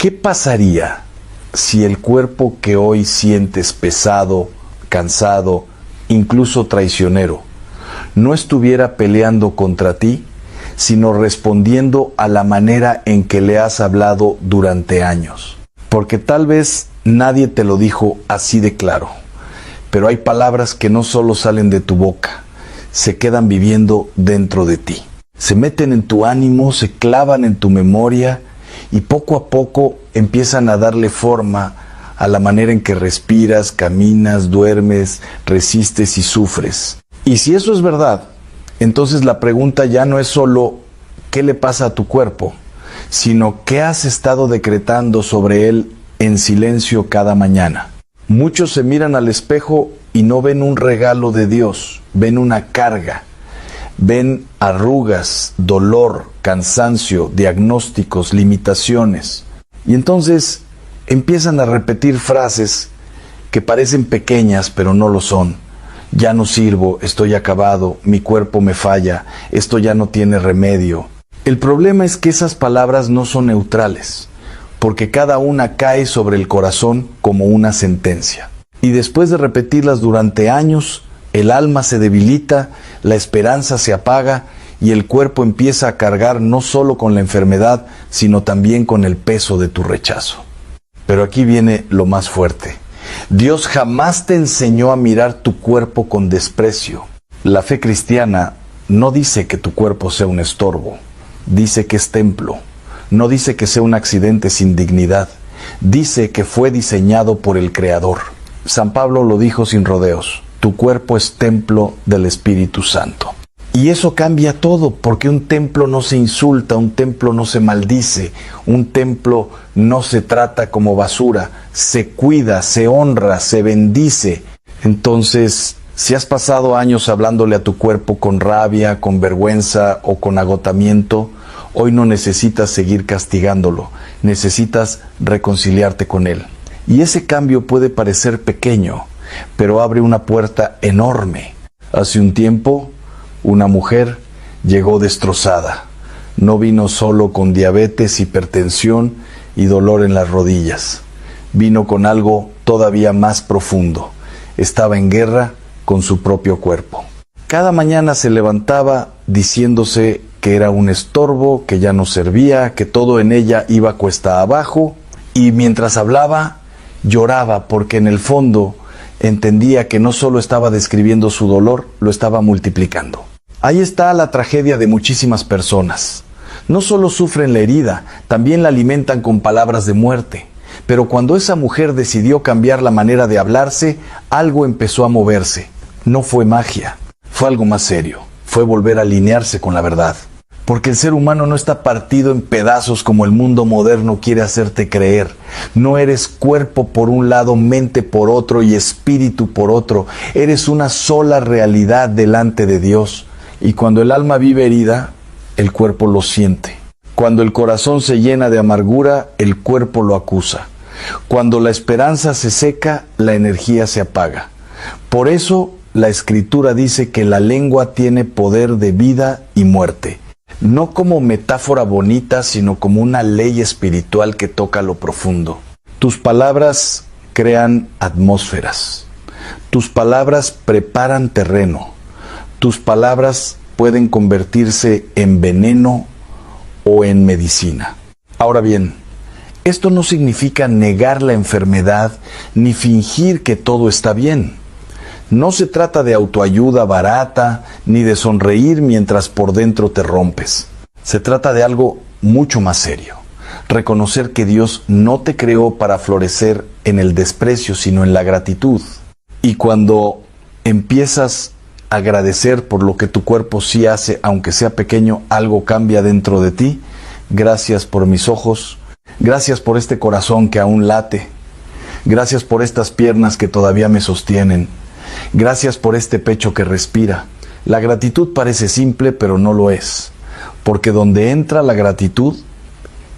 ¿Qué pasaría si el cuerpo que hoy sientes pesado, cansado, incluso traicionero, no estuviera peleando contra ti, sino respondiendo a la manera en que le has hablado durante años? Porque tal vez nadie te lo dijo así de claro, pero hay palabras que no solo salen de tu boca, se quedan viviendo dentro de ti. Se meten en tu ánimo, se clavan en tu memoria y poco a poco empiezan a darle forma a la manera en que respiras, caminas, duermes, resistes y sufres. Y si eso es verdad, entonces la pregunta ya no es solo ¿qué le pasa a tu cuerpo?, sino ¿qué has estado decretando sobre él en silencio cada mañana? Muchos se miran al espejo y no ven un regalo de Dios, ven una carga, ven arrugas, dolor, cansancio, diagnósticos, limitaciones. Y entonces empiezan a repetir frases que parecen pequeñas, pero no lo son. Ya no sirvo, estoy acabado, mi cuerpo me falla, esto ya no tiene remedio. El problema es que esas palabras no son neutrales, porque cada una cae sobre el corazón como una sentencia. Y después de repetirlas durante años, el alma se debilita, la esperanza se apaga y el cuerpo empieza a cargar no solo con la enfermedad, sino también con el peso de tu rechazo. Pero aquí viene lo más fuerte. Dios jamás te enseñó a mirar tu cuerpo con desprecio. La fe cristiana no dice que tu cuerpo sea un estorbo, dice que es templo. No dice que sea un accidente sin dignidad, dice que fue diseñado por el Creador. San Pablo lo dijo sin rodeos: tu cuerpo es templo del Espíritu Santo. Y eso cambia todo, porque un templo no se insulta, un templo no se maldice, un templo no se trata como basura, se cuida, se honra, se bendice. Entonces, si has pasado años hablándole a tu cuerpo con rabia, con vergüenza o con agotamiento, hoy no necesitas seguir castigándolo, necesitas reconciliarte con él. Y ese cambio puede parecer pequeño, pero abre una puerta enorme. Hace un tiempo, una mujer llegó destrozada. No vino solo con diabetes, hipertensión y dolor en las rodillas. Vino con algo todavía más profundo. Estaba en guerra con su propio cuerpo. Cada mañana se levantaba diciéndose que era un estorbo, que ya no servía, que todo en ella iba cuesta abajo, y mientras hablaba, lloraba porque en el fondo entendía que no solo estaba describiendo su dolor, lo estaba multiplicando. Ahí está la tragedia de muchísimas personas. No solo sufren la herida, también la alimentan con palabras de muerte. Pero cuando esa mujer decidió cambiar la manera de hablarse, algo empezó a moverse. No fue magia, fue algo más serio. Fue volver a alinearse con la verdad. Porque el ser humano no está partido en pedazos como el mundo moderno quiere hacerte creer. No eres cuerpo por un lado, mente por otro y espíritu por otro. Eres una sola realidad delante de Dios. Y cuando el alma vive herida, el cuerpo lo siente. Cuando el corazón se llena de amargura, el cuerpo lo acusa. Cuando la esperanza se seca, la energía se apaga. Por eso, la Escritura dice que la lengua tiene poder de vida y muerte. No como metáfora bonita, sino como una ley espiritual que toca lo profundo. Tus palabras crean atmósferas. Tus palabras preparan terreno. Tus palabras pueden convertirse en veneno o en medicina. Ahora bien, esto no significa negar la enfermedad ni fingir que todo está bien. No se trata de autoayuda barata, ni de sonreír mientras por dentro te rompes. Se trata de algo mucho más serio. Reconocer que Dios no te creó para florecer en el desprecio, sino en la gratitud. Y cuando empiezas a agradecer por lo que tu cuerpo sí hace, aunque sea pequeño, algo cambia dentro de ti. Gracias por mis ojos. Gracias por este corazón que aún late. Gracias por estas piernas que todavía me sostienen. Gracias por este pecho que respira. La gratitud parece simple, pero no lo es. Porque donde entra la gratitud,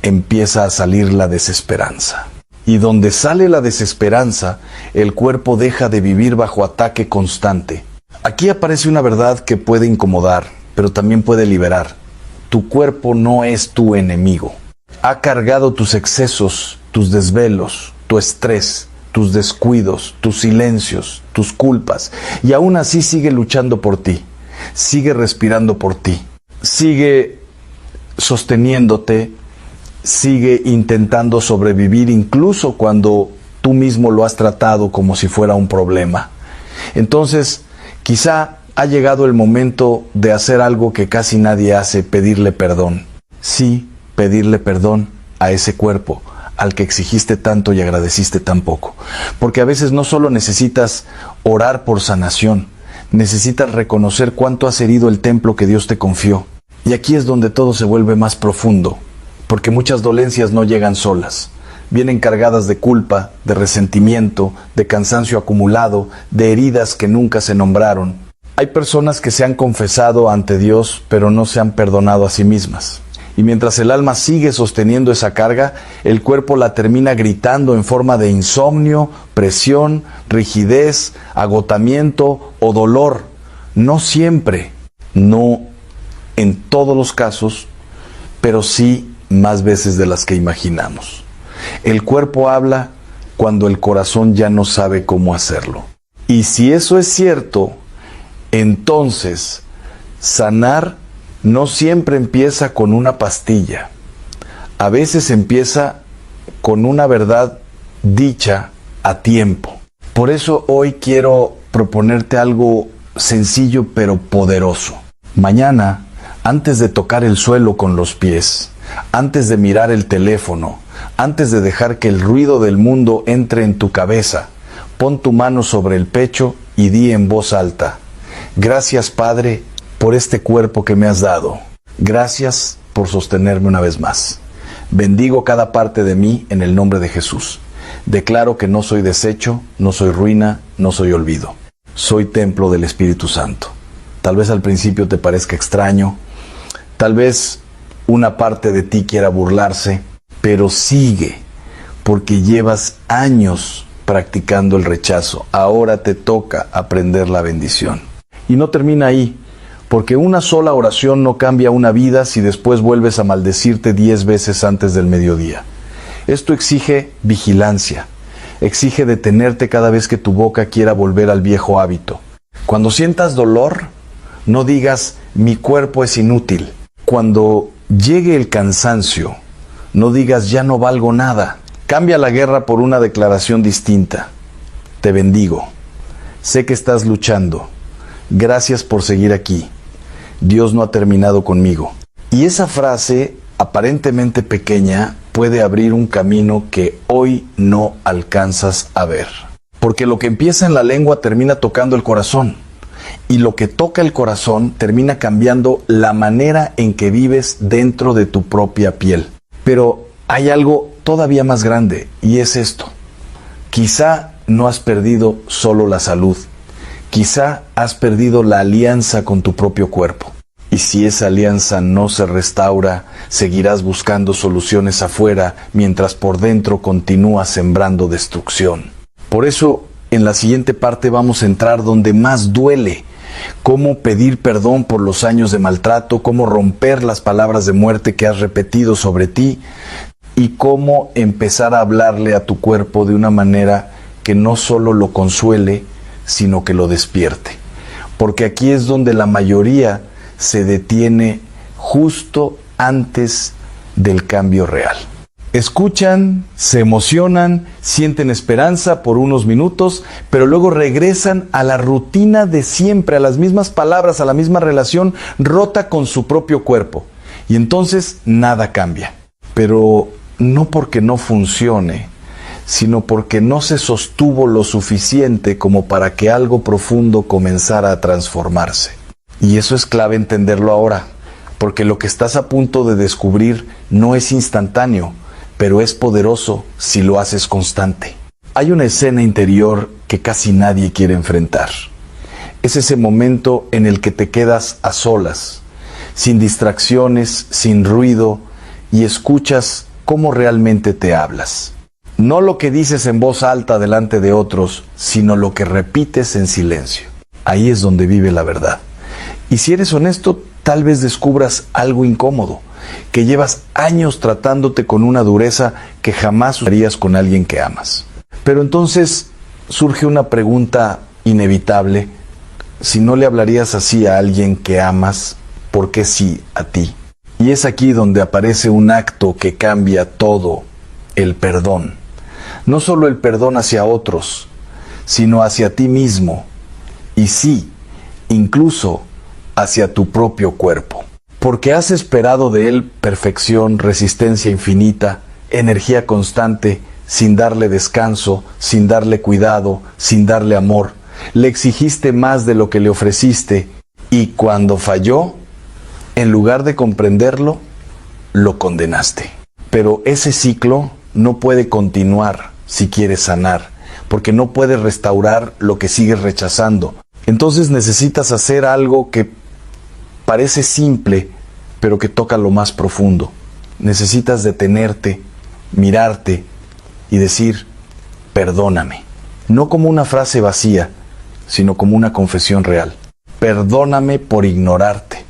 empieza a salir la desesperanza. Y donde sale la desesperanza, el cuerpo deja de vivir bajo ataque constante. Aquí aparece una verdad que puede incomodar, pero también puede liberar. Tu cuerpo no es tu enemigo. ha cargado tus excesos, tus desvelos, tu estrés, tus descuidos, tus silencios, tus culpas, y aún así sigue luchando por ti, sigue respirando por ti, sigue sosteniéndote, sigue intentando sobrevivir incluso cuando tú mismo lo has tratado como si fuera un problema. Entonces, quizá ha llegado el momento de hacer algo que casi nadie hace: pedirle perdón. Sí, pedirle perdón a ese cuerpo al que exigiste tanto y agradeciste tan poco. Porque a veces no solo necesitas orar por sanación, necesitas reconocer cuánto has herido el templo que Dios te confió. Y aquí es donde todo se vuelve más profundo, porque muchas dolencias no llegan solas. Vienen cargadas de culpa, de resentimiento, de cansancio acumulado, de heridas que nunca se nombraron. Hay personas que se han confesado ante Dios, pero no se han perdonado a sí mismas. Y mientras el alma sigue sosteniendo esa carga, el cuerpo la termina gritando en forma de insomnio, presión, rigidez, agotamiento o dolor. No siempre, no en todos los casos, pero sí más veces de las que imaginamos. El cuerpo habla cuando el corazón ya no sabe cómo hacerlo. Y si eso es cierto, entonces sanar no siempre empieza con una pastilla. A veces empieza con una verdad dicha a tiempo. Por eso hoy quiero proponerte algo sencillo pero poderoso. Mañana, antes de tocar el suelo con los pies, antes de mirar el teléfono, antes de dejar que el ruido del mundo entre en tu cabeza, pon tu mano sobre el pecho y di en voz alta: gracias, Padre, por este cuerpo que me has dado. Gracias por sostenerme una vez más. Bendigo cada parte de mí en el nombre de Jesús. Declaro que no soy desecho, no soy ruina, no soy olvido. Soy templo del Espíritu Santo. Tal vez al principio te parezca extraño, tal vez una parte de ti quiera burlarse, pero sigue, porque llevas años practicando el rechazo. Ahora te toca aprender la bendición. Y no termina ahí, porque una sola oración no cambia una vida si después vuelves a maldecirte 10 veces antes del mediodía. Esto exige vigilancia, exige detenerte cada vez que tu boca quiera volver al viejo hábito. Cuando sientas dolor, no digas: mi cuerpo es inútil. Cuando llegue el cansancio, no digas: ya no valgo nada. Cambia la guerra por una declaración distinta: te bendigo. Sé que estás luchando. Gracias por seguir aquí. Dios no ha terminado conmigo. Y esa frase, aparentemente pequeña, puede abrir un camino que hoy no alcanzas a ver. Porque lo que empieza en la lengua termina tocando el corazón. Y lo que toca el corazón termina cambiando la manera en que vives dentro de tu propia piel. Pero hay algo todavía más grande, y es esto: quizá no has perdido solo la salud, quizá has perdido la alianza con tu propio cuerpo. Y si esa alianza no se restaura, seguirás buscando soluciones afuera, mientras por dentro continúas sembrando destrucción. Por eso, en la siguiente parte vamos a entrar donde más duele: cómo pedir perdón por los años de maltrato, cómo romper las palabras de muerte que has repetido sobre ti, y cómo empezar a hablarle a tu cuerpo de una manera que no solo lo consuele, sino que lo despierte. Porque aquí es donde la mayoría se detiene justo antes del cambio real. Escuchan, se emocionan, sienten esperanza por unos minutos, pero luego regresan a la rutina de siempre, a las mismas palabras, a la misma relación rota con su propio cuerpo. Y entonces nada cambia. Pero no porque no funcione, sino porque no se sostuvo lo suficiente como para que algo profundo comenzara a transformarse. Y eso es clave entenderlo ahora, porque lo que estás a punto de descubrir no es instantáneo, pero es poderoso si lo haces constante. Hay una escena interior que casi nadie quiere enfrentar. Es ese momento en el que te quedas a solas, sin distracciones, sin ruido, y escuchas cómo realmente te hablas. No lo que dices en voz alta delante de otros, sino lo que repites en silencio. Ahí es donde vive la verdad. Y si eres honesto, tal vez descubras algo incómodo. que llevas años tratándote con una dureza que jamás usarías con alguien que amas. Pero entonces surge una pregunta inevitable: si no le hablarías así a alguien que amas, ¿por qué sí a ti? Y es aquí donde aparece un acto que cambia todo: el perdón. No solo el perdón hacia otros, sino hacia ti mismo. Y sí, incluso hacia tu propio cuerpo. Porque has esperado de él perfección, resistencia infinita, energía constante, sin darle descanso, sin darle cuidado, sin darle amor. Le exigiste más de lo que le ofreciste, y cuando falló, en lugar de comprenderlo, lo condenaste. Pero ese ciclo no puede continuar si quieres sanar, porque no puedes restaurar lo que sigues rechazando. Entonces necesitas hacer algo que parece simple, pero que toca lo más profundo. Necesitas detenerte, mirarte y decir: perdóname. No como una frase vacía, sino como una confesión real. Perdóname por ignorarte.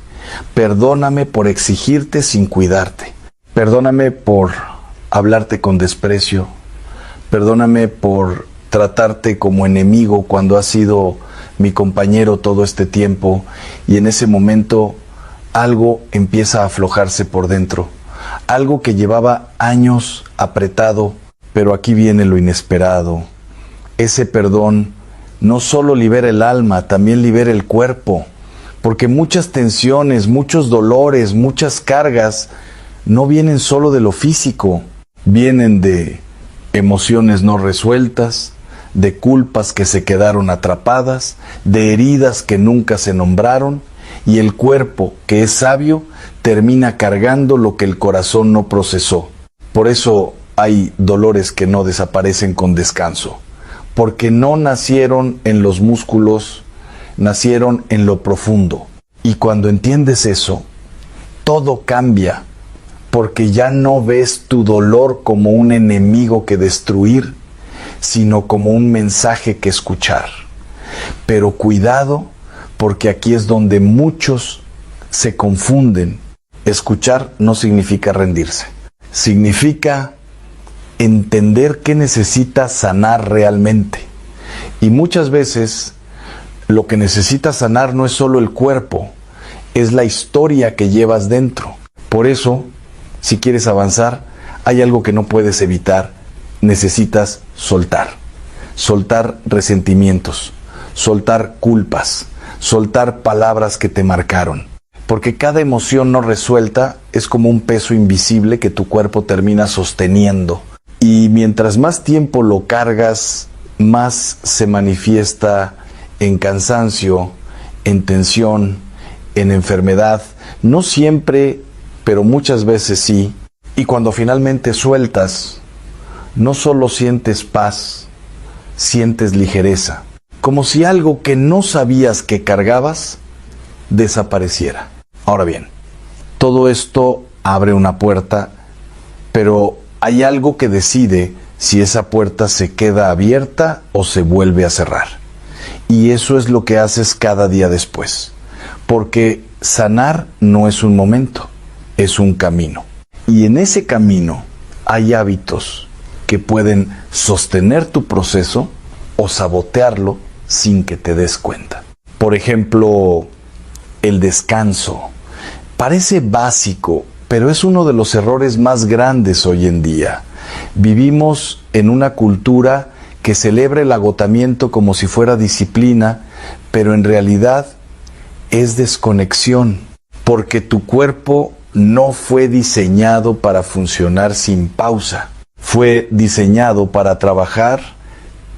Perdóname por exigirte sin cuidarte. Perdóname por hablarte con desprecio. Perdóname por tratarte como enemigo cuando has sido mi compañero todo este tiempo, y en ese momento algo empieza a aflojarse por dentro. Algo que llevaba años apretado, pero aquí viene lo inesperado. Ese perdón no solo libera el alma, también libera el cuerpo, porque muchas tensiones, muchos dolores, muchas cargas no vienen solo de lo físico, vienen de emociones no resueltas, de culpas que se quedaron atrapadas, de heridas que nunca se nombraron, y el cuerpo, que es sabio, termina cargando lo que el corazón no procesó. Por eso hay dolores que no desaparecen con descanso, porque no nacieron en los músculos, nacieron en lo profundo. Y cuando entiendes eso, todo cambia, porque ya no ves tu dolor como un enemigo que destruir, sino como un mensaje que escuchar. Pero cuidado, porque aquí es donde muchos se confunden. Escuchar no significa rendirse. Significa entender qué necesitas sanar realmente. Y muchas veces lo que necesitas sanar no es solo el cuerpo, es la historia que llevas dentro. Por eso, si quieres avanzar, hay algo que no puedes evitar. Necesitas soltar. Soltar resentimientos, soltar culpas, soltar palabras que te marcaron. Porque cada emoción no resuelta es como un peso invisible que tu cuerpo termina sosteniendo. Y mientras más tiempo lo cargas, más se manifiesta en cansancio, en tensión, en enfermedad. No siempre, pero muchas veces sí. Y cuando finalmente sueltas, no solo sientes paz, sientes ligereza. Como si algo que no sabías que cargabas desapareciera. Ahora bien, todo esto abre una puerta, pero hay algo que decide si esa puerta se queda abierta o se vuelve a cerrar. Y eso es lo que haces cada día después. Porque sanar no es un momento, es un camino. Y en ese camino hay hábitos que pueden sostener tu proceso o sabotearlo sin que te des cuenta. Por ejemplo, el descanso. Parece básico, pero es uno de los errores más grandes hoy en día. Vivimos en una cultura que celebra el agotamiento como si fuera disciplina, pero en realidad es desconexión, porque tu cuerpo no fue diseñado para funcionar sin pausa. Fue diseñado para trabajar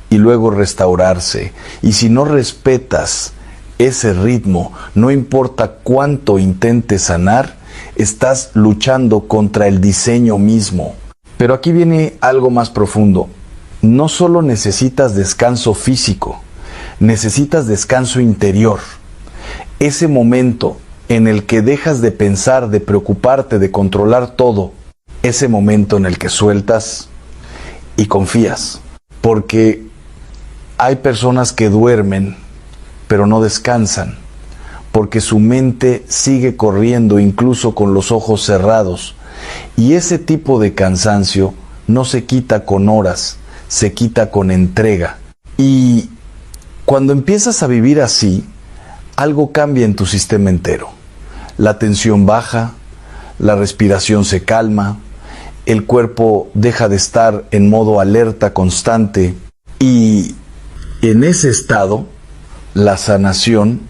y luego restaurarse. Y si no respetas ese ritmo, no importa cuánto intentes sanar, estás luchando contra el diseño mismo. Pero aquí viene algo más profundo. No solo necesitas descanso físico, necesitas descanso interior. Ese momento en el que dejas de pensar, de preocuparte, de controlar todo. Ese momento en el que sueltas y confías. Porque hay personas que duermen, pero no descansan. porque su mente sigue corriendo incluso con los ojos cerrados. Y ese tipo de cansancio no se quita con horas, se quita con entrega. Y cuando empiezas a vivir así, algo cambia en tu sistema entero. La tensión baja, la respiración se calma, el cuerpo deja de estar en modo alerta constante y en ese estado la sanación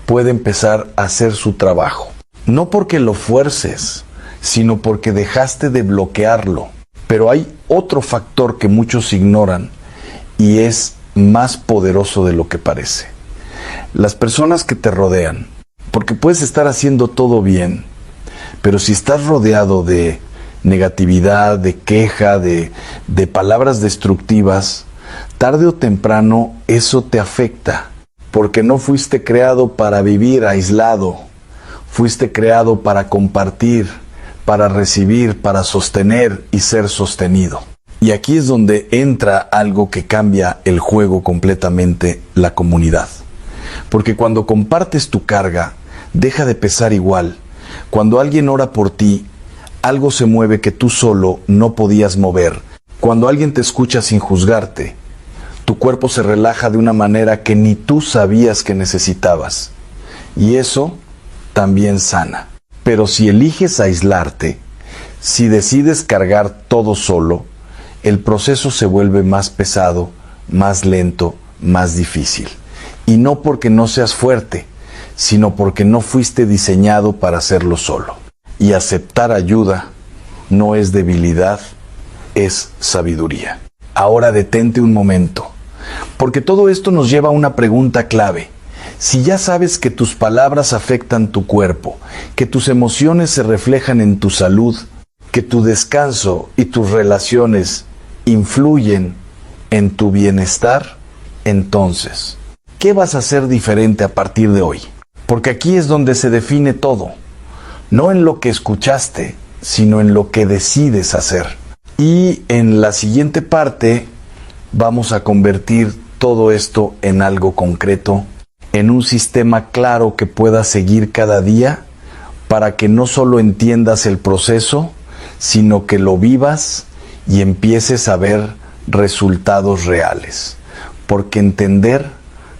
puede empezar a hacer su trabajo. No porque lo fuerces, sino porque dejaste de bloquearlo. Pero hay otro factor que muchos ignoran y es más poderoso de lo que parece. Las personas que te rodean, porque puedes estar haciendo todo bien, pero si estás rodeado de negatividad, de queja, de palabras destructivas, tarde o temprano eso te afecta, porque no fuiste creado para vivir aislado, fuiste creado para compartir, para recibir, para sostener y ser sostenido. Y aquí es donde entra algo que cambia el juego completamente, la comunidad. Porque cuando compartes tu carga, deja de pesar igual. Cuando alguien ora por ti, algo se mueve que tú solo no podías mover. Cuando alguien te escucha sin juzgarte, tu cuerpo se relaja de una manera que ni tú sabías que necesitabas. Y eso también sana. Pero si eliges aislarte, si decides cargar todo solo, el proceso se vuelve más pesado, más lento, más difícil. Y no porque no seas fuerte, sino porque no fuiste diseñado para hacerlo solo. Y aceptar ayuda no es debilidad, es sabiduría. Ahora detente un momento, porque todo esto nos lleva a una pregunta clave. Si ya sabes que tus palabras afectan tu cuerpo, que tus emociones se reflejan en tu salud, que tu descanso y tus relaciones influyen en tu bienestar, entonces, ¿qué vas a hacer diferente a partir de hoy? Porque aquí es donde se define todo, no en lo que escuchaste, sino en lo que decides hacer. Y en la siguiente parte vamos a convertir todo esto en algo concreto, en un sistema claro que puedas seguir cada día para que no solo entiendas el proceso, sino que lo vivas y empieces a ver resultados reales. Porque entender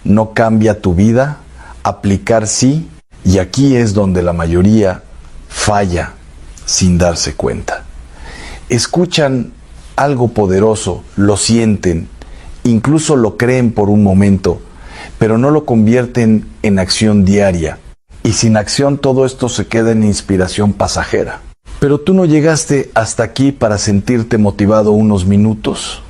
no cambia tu vida, aplicar sí, y aquí es donde la mayoría falla sin darse cuenta. Escuchan algo poderoso, lo sienten, incluso lo creen por un momento, pero no lo convierten en acción diaria. Y sin acción todo esto se queda en inspiración pasajera. Pero tú no llegaste hasta aquí para sentirte motivado unos minutos.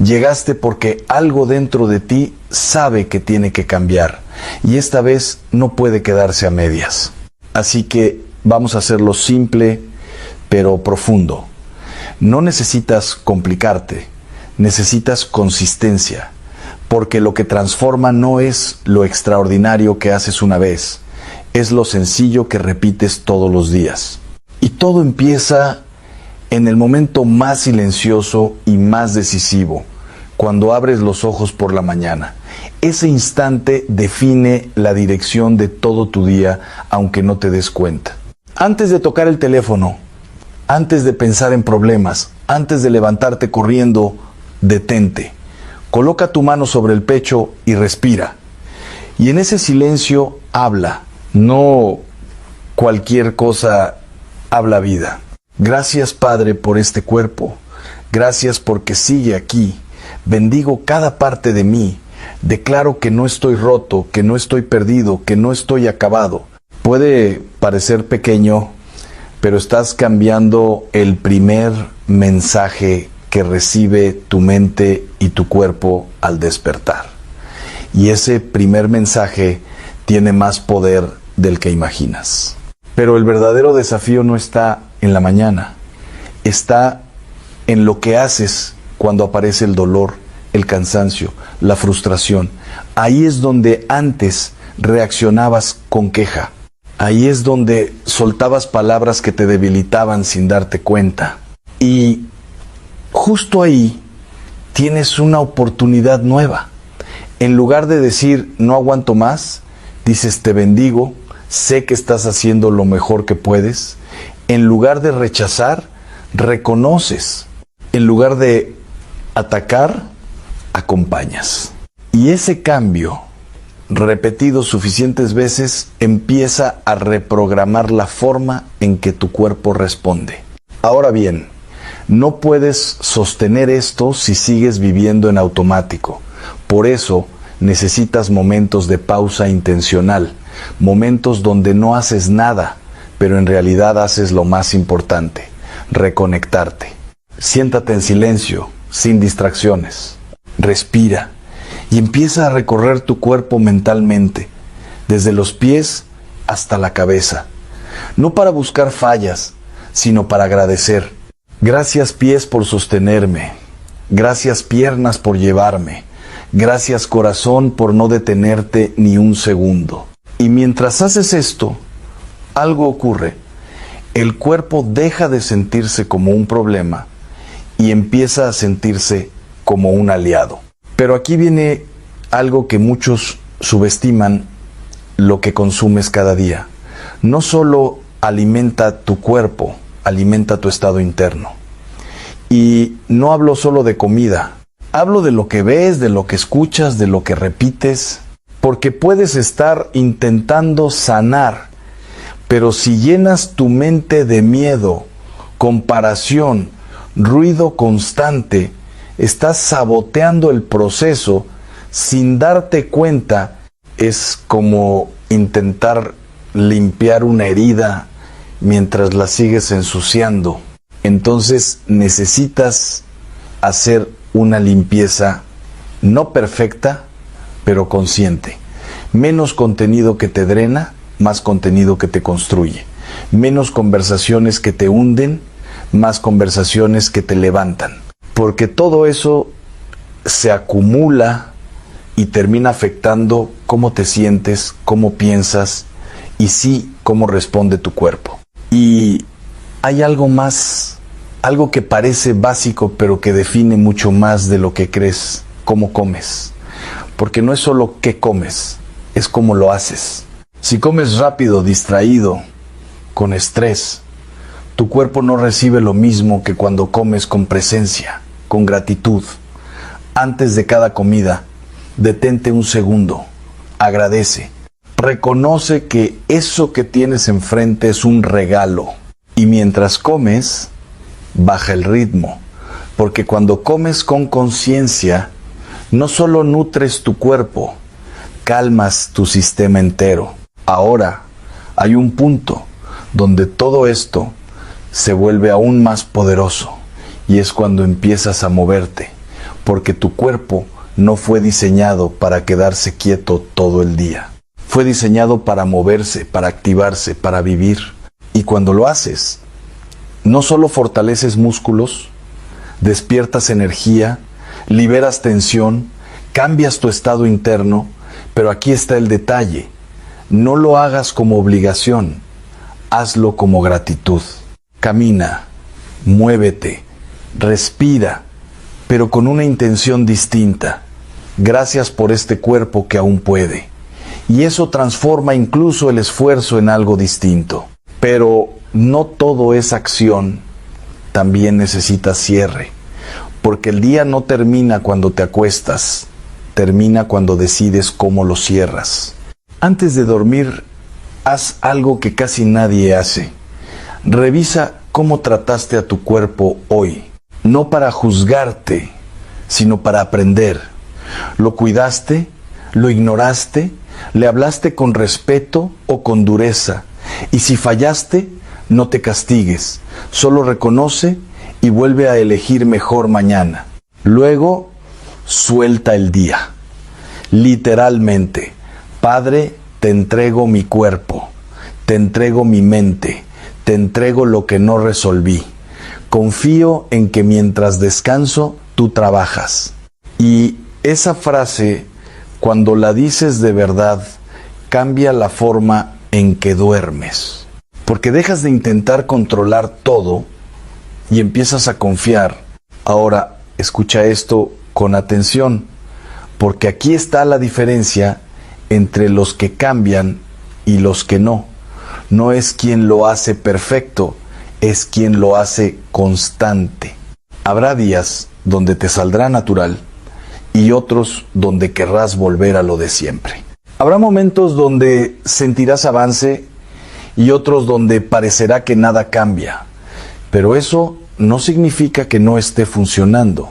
Llegaste porque algo dentro de ti sabe que tiene que cambiar. Y esta vez no puede quedarse a medias. Así que vamos a hacerlo simple, pero profundo. No necesitas complicarte, necesitas consistencia. Porque lo que transforma no es lo extraordinario que haces una vez, es lo sencillo que repites todos los días. Y todo empieza en el momento más silencioso y más decisivo, cuando abres los ojos por la mañana. Ese instante define la dirección de todo tu día, aunque no te des cuenta. Antes de tocar el teléfono, antes de pensar en problemas, antes de levantarte corriendo, detente. Coloca tu mano sobre el pecho y respira. Y en ese silencio habla. No cualquier cosa habla vida. Gracias, Padre, por este cuerpo. Gracias porque sigue aquí. Bendigo cada parte de mí. Declaro que no estoy roto, que no estoy perdido, que no estoy acabado. Puede parecer pequeño, pero estás cambiando el primer mensaje que recibe tu mente y tu cuerpo al despertar. Y ese primer mensaje tiene más poder del que imaginas. Pero el verdadero desafío no está en la mañana, está en lo que haces cuando aparece el dolor, el cansancio, la frustración. Ahí es donde antes reaccionabas con queja. Ahí es donde soltabas palabras que te debilitaban sin darte cuenta. Y justo ahí tienes una oportunidad nueva. En lugar de decir no aguanto más, Dices, te bendigo, sé que estás haciendo lo mejor que puedes. En lugar de rechazar, reconoces. En lugar de atacar, acompañas. Y ese cambio, repetido suficientes veces, empieza a reprogramar la forma en que tu cuerpo responde. Ahora bien, no puedes sostener esto si sigues viviendo en automático. Por eso necesitas momentos de pausa intencional, momentos donde no haces nada, pero en realidad haces lo más importante, reconectarte. Siéntate en silencio, sin distracciones. Respira y empieza a recorrer tu cuerpo mentalmente, desde los pies hasta la cabeza. No para buscar fallas, sino para agradecer. Gracias pies por sostenerme. Gracias piernas por llevarme. Gracias corazón por no detenerte ni un segundo. Y mientras haces esto, algo ocurre. El cuerpo deja de sentirse como un problema y empieza a sentirse como un aliado. Pero aquí viene algo que muchos subestiman: lo que consumes cada día. No solo alimenta tu cuerpo, alimenta tu estado interno. Y no hablo solo de comida, hablo de lo que ves, de lo que escuchas, de lo que repites, porque puedes estar intentando sanar, pero si llenas tu mente de miedo, comparación, ruido constante, estás saboteando el proceso sin darte cuenta. Es como intentar limpiar una herida mientras la sigues ensuciando. Entonces necesitas hacer una limpieza no perfecta, pero consciente. Menos contenido que te drena, más contenido que te construye. Menos conversaciones que te hunden, más conversaciones que te levantan. Porque todo eso se acumula y termina afectando cómo te sientes, cómo piensas y sí, cómo responde tu cuerpo. Y hay algo más, algo que parece básico, pero que define mucho más de lo que crees: cómo comes. Porque no es solo qué comes, es cómo lo haces. Si comes rápido, distraído, con estrés, tu cuerpo no recibe lo mismo que cuando comes con presencia, con gratitud. Antes de cada comida, detente un segundo, agradece. Reconoce que eso que tienes enfrente es un regalo. Y mientras comes, baja el ritmo. Porque cuando comes con conciencia, no solo nutres tu cuerpo, calmas tu sistema entero. Ahora, hay un punto donde todo esto se vuelve aún más poderoso. Y es cuando empiezas a moverte. Porque tu cuerpo no fue diseñado para quedarse quieto todo el día. Fue diseñado para moverse, para activarse, para vivir. Y cuando lo haces, no solo fortaleces músculos, despiertas energía, liberas tensión, cambias tu estado interno, pero aquí está el detalle: no lo hagas como obligación, hazlo como gratitud. Camina, muévete, respira, pero con una intención distinta. Gracias por este cuerpo que aún puede. Y eso transforma incluso el esfuerzo en algo distinto. Pero no todo es acción, también necesita cierre. Porque el día no termina cuando te acuestas, termina cuando decides cómo lo cierras. Antes de dormir, haz algo que casi nadie hace. Revisa cómo trataste a tu cuerpo hoy. No para juzgarte, sino para aprender. ¿Lo cuidaste? ¿Lo ignoraste? ¿Le hablaste con respeto o con dureza? Y si fallaste, no te castigues. Solo reconoce y vuelve a elegir mejor mañana. Luego, suelta el día. Literalmente: Padre, te entrego mi cuerpo, te entrego mi mente, te entrego lo que no resolví. Confío en que mientras descanso, tú trabajas. Y esa frase, cuando la dices de verdad, cambia la forma en que duermes. Porque dejas de intentar controlar todo y empiezas a confiar. Ahora, escucha esto con atención, porque aquí está la diferencia entre los que cambian y los que no. No es quien lo hace perfecto, es quien lo hace constante. Habrá días donde te saldrá natural y otros donde querrás volver a lo de siempre. Habrá momentos donde sentirás avance y otros donde parecerá que nada cambia. Pero eso no significa que no esté funcionando.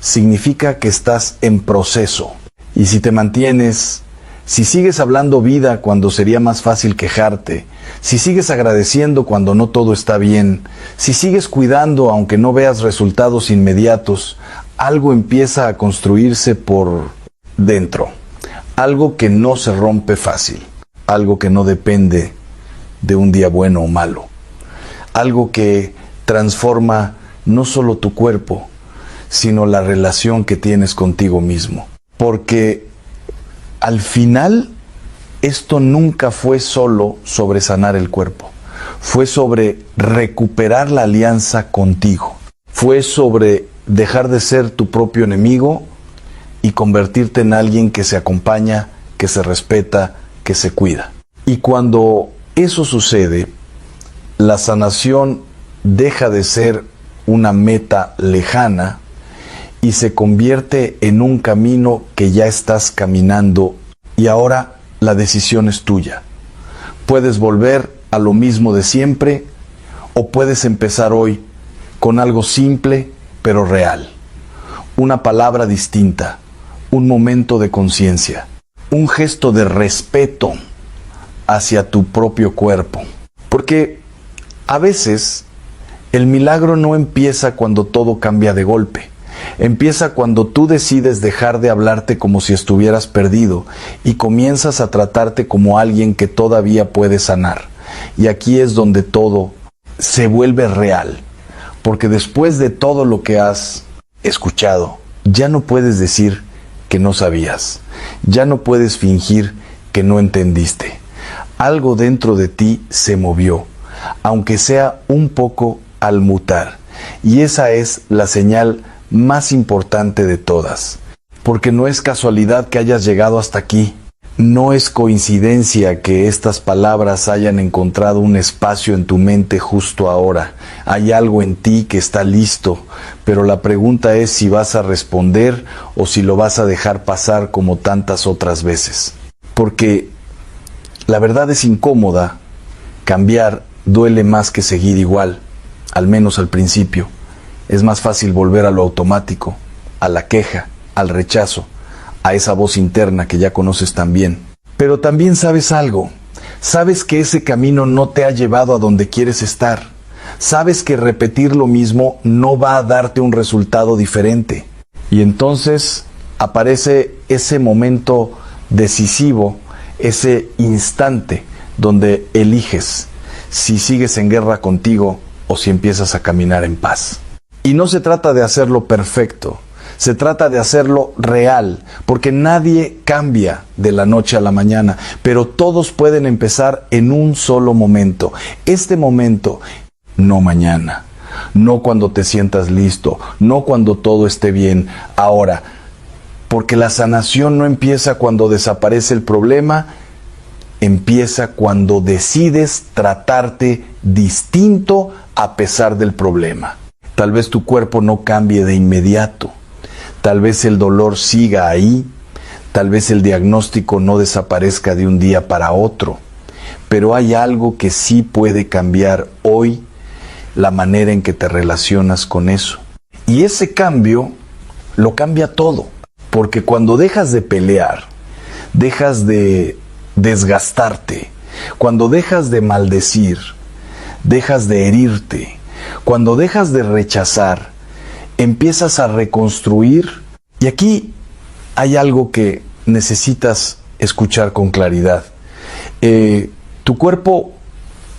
Significa que estás en proceso. Y si te mantienes, si sigues hablando vida cuando sería más fácil quejarte, si sigues agradeciendo cuando no todo está bien, si sigues cuidando aunque no veas resultados inmediatos, algo empieza a construirse por dentro. Algo que no se rompe fácil. Algo que no depende de un día bueno o malo. Algo que transforma no solo tu cuerpo, sino la relación que tienes contigo mismo. Porque al final, esto nunca fue solo sobre sanar el cuerpo. Fue sobre recuperar la alianza contigo. Fue sobre dejar de ser tu propio enemigo y convertirte en alguien que se acompaña, que se respeta, que se cuida. Y cuando eso sucede, la sanación deja de ser una meta lejana y se convierte en un camino que ya estás caminando y ahora la decisión es tuya. Puedes volver a lo mismo de siempre o puedes empezar hoy con algo simple pero real. Una palabra distinta, un momento de conciencia, un gesto de respeto hacia tu propio cuerpo. Porque a veces el milagro no empieza cuando todo cambia de golpe. Empieza cuando tú decides dejar de hablarte como si estuvieras perdido y comienzas a tratarte como alguien que todavía puede sanar. Y aquí es donde todo se vuelve real. Porque después de todo lo que has escuchado, ya no puedes decir que no sabías. Ya no puedes fingir que no entendiste. Algo dentro de ti se movió, aunque sea un poco al mutar. Y esa es la señal más importante de todas. Porque no es casualidad que hayas llegado hasta aquí. No es coincidencia que estas palabras hayan encontrado un espacio en tu mente justo ahora. Hay algo en ti que está listo, pero la pregunta es si vas a responder o si lo vas a dejar pasar como tantas otras veces. Porque la verdad es incómoda. Cambiar duele más que seguir igual, al menos al principio. Es más fácil volver a lo automático, a la queja, al rechazo, a esa voz interna que ya conoces tan bien. Pero también sabes algo. Sabes que ese camino no te ha llevado a donde quieres estar. Sabes que repetir lo mismo no va a darte un resultado diferente. Y entonces aparece ese momento decisivo, ese instante donde eliges si sigues en guerra contigo o si empiezas a caminar en paz. Y no se trata de hacerlo perfecto, se trata de hacerlo real, porque nadie cambia de la noche a la mañana, pero todos pueden empezar en un solo momento. Este momento, no mañana, no cuando te sientas listo, no cuando todo esté bien, ahora. Porque la sanación no empieza cuando desaparece el problema, empieza cuando decides tratarte distinto a pesar del problema. Tal vez tu cuerpo no cambie de inmediato, tal vez el dolor siga ahí, tal vez el diagnóstico no desaparezca de un día para otro, pero hay algo que sí puede cambiar hoy, la manera en que te relacionas con eso. Y ese cambio lo cambia todo, porque cuando dejas de pelear, dejas de desgastarte, cuando dejas de maldecir, dejas de herirte, cuando dejas de rechazar, empiezas a reconstruir. Y aquí hay algo que necesitas escuchar con claridad. Tu cuerpo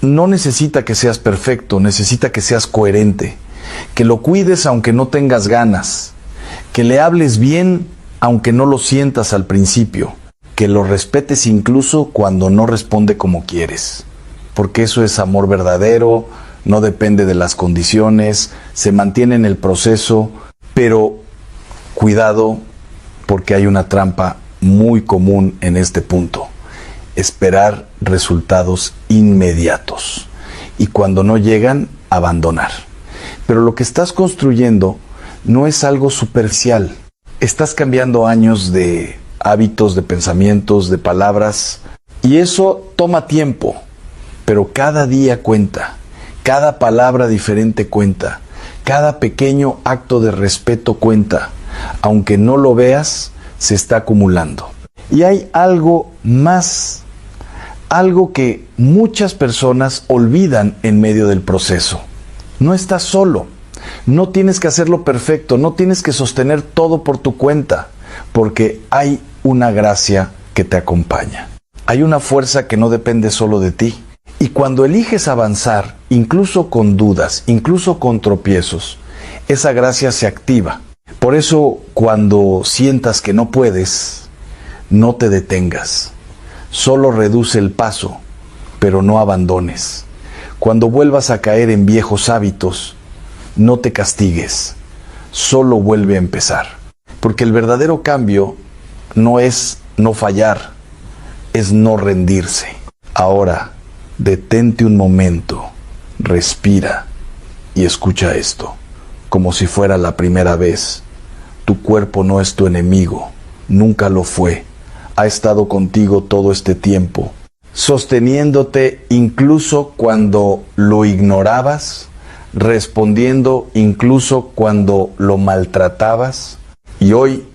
no necesita que seas perfecto, necesita que seas coherente, que lo cuides aunque no tengas ganas, que le hables bien aunque no lo sientas al principio, que lo respetes incluso cuando no responde como quieres, porque eso es amor verdadero, no depende de las condiciones, se mantiene en el proceso, pero cuidado porque hay una trampa muy común en este punto: esperar resultados inmediatos y cuando no llegan, abandonar. Pero lo que estás construyendo no es algo superficial. Estás cambiando años de hábitos, de pensamientos, de palabras, y eso toma tiempo, pero cada día cuenta, cada palabra diferente cuenta, cada pequeño acto de respeto cuenta. Aunque no lo veas, se está acumulando. Y hay algo más, algo que muchas personas olvidan en medio del proceso. No estás solo, no tienes que hacerlo perfecto, no tienes que sostener todo por tu cuenta, porque hay una gracia que te acompaña. Hay una fuerza que no depende solo de ti. Y cuando eliges avanzar, incluso con dudas, incluso con tropiezos, esa gracia se activa. Por eso, cuando sientas que no puedes, no te detengas. Solo reduce el paso, pero no abandones. Cuando vuelvas a caer en viejos hábitos, no te castigues. Solo vuelve a empezar. Porque el verdadero cambio no es no fallar, es no rendirse. Ahora, detente un momento, respira y escucha esto, como si fuera la primera vez. Tu cuerpo no es tu enemigo, nunca lo fue. Ha estado contigo todo este tiempo, sosteniéndote incluso cuando lo ignorabas, respondiendo incluso cuando lo maltratabas. Y hoy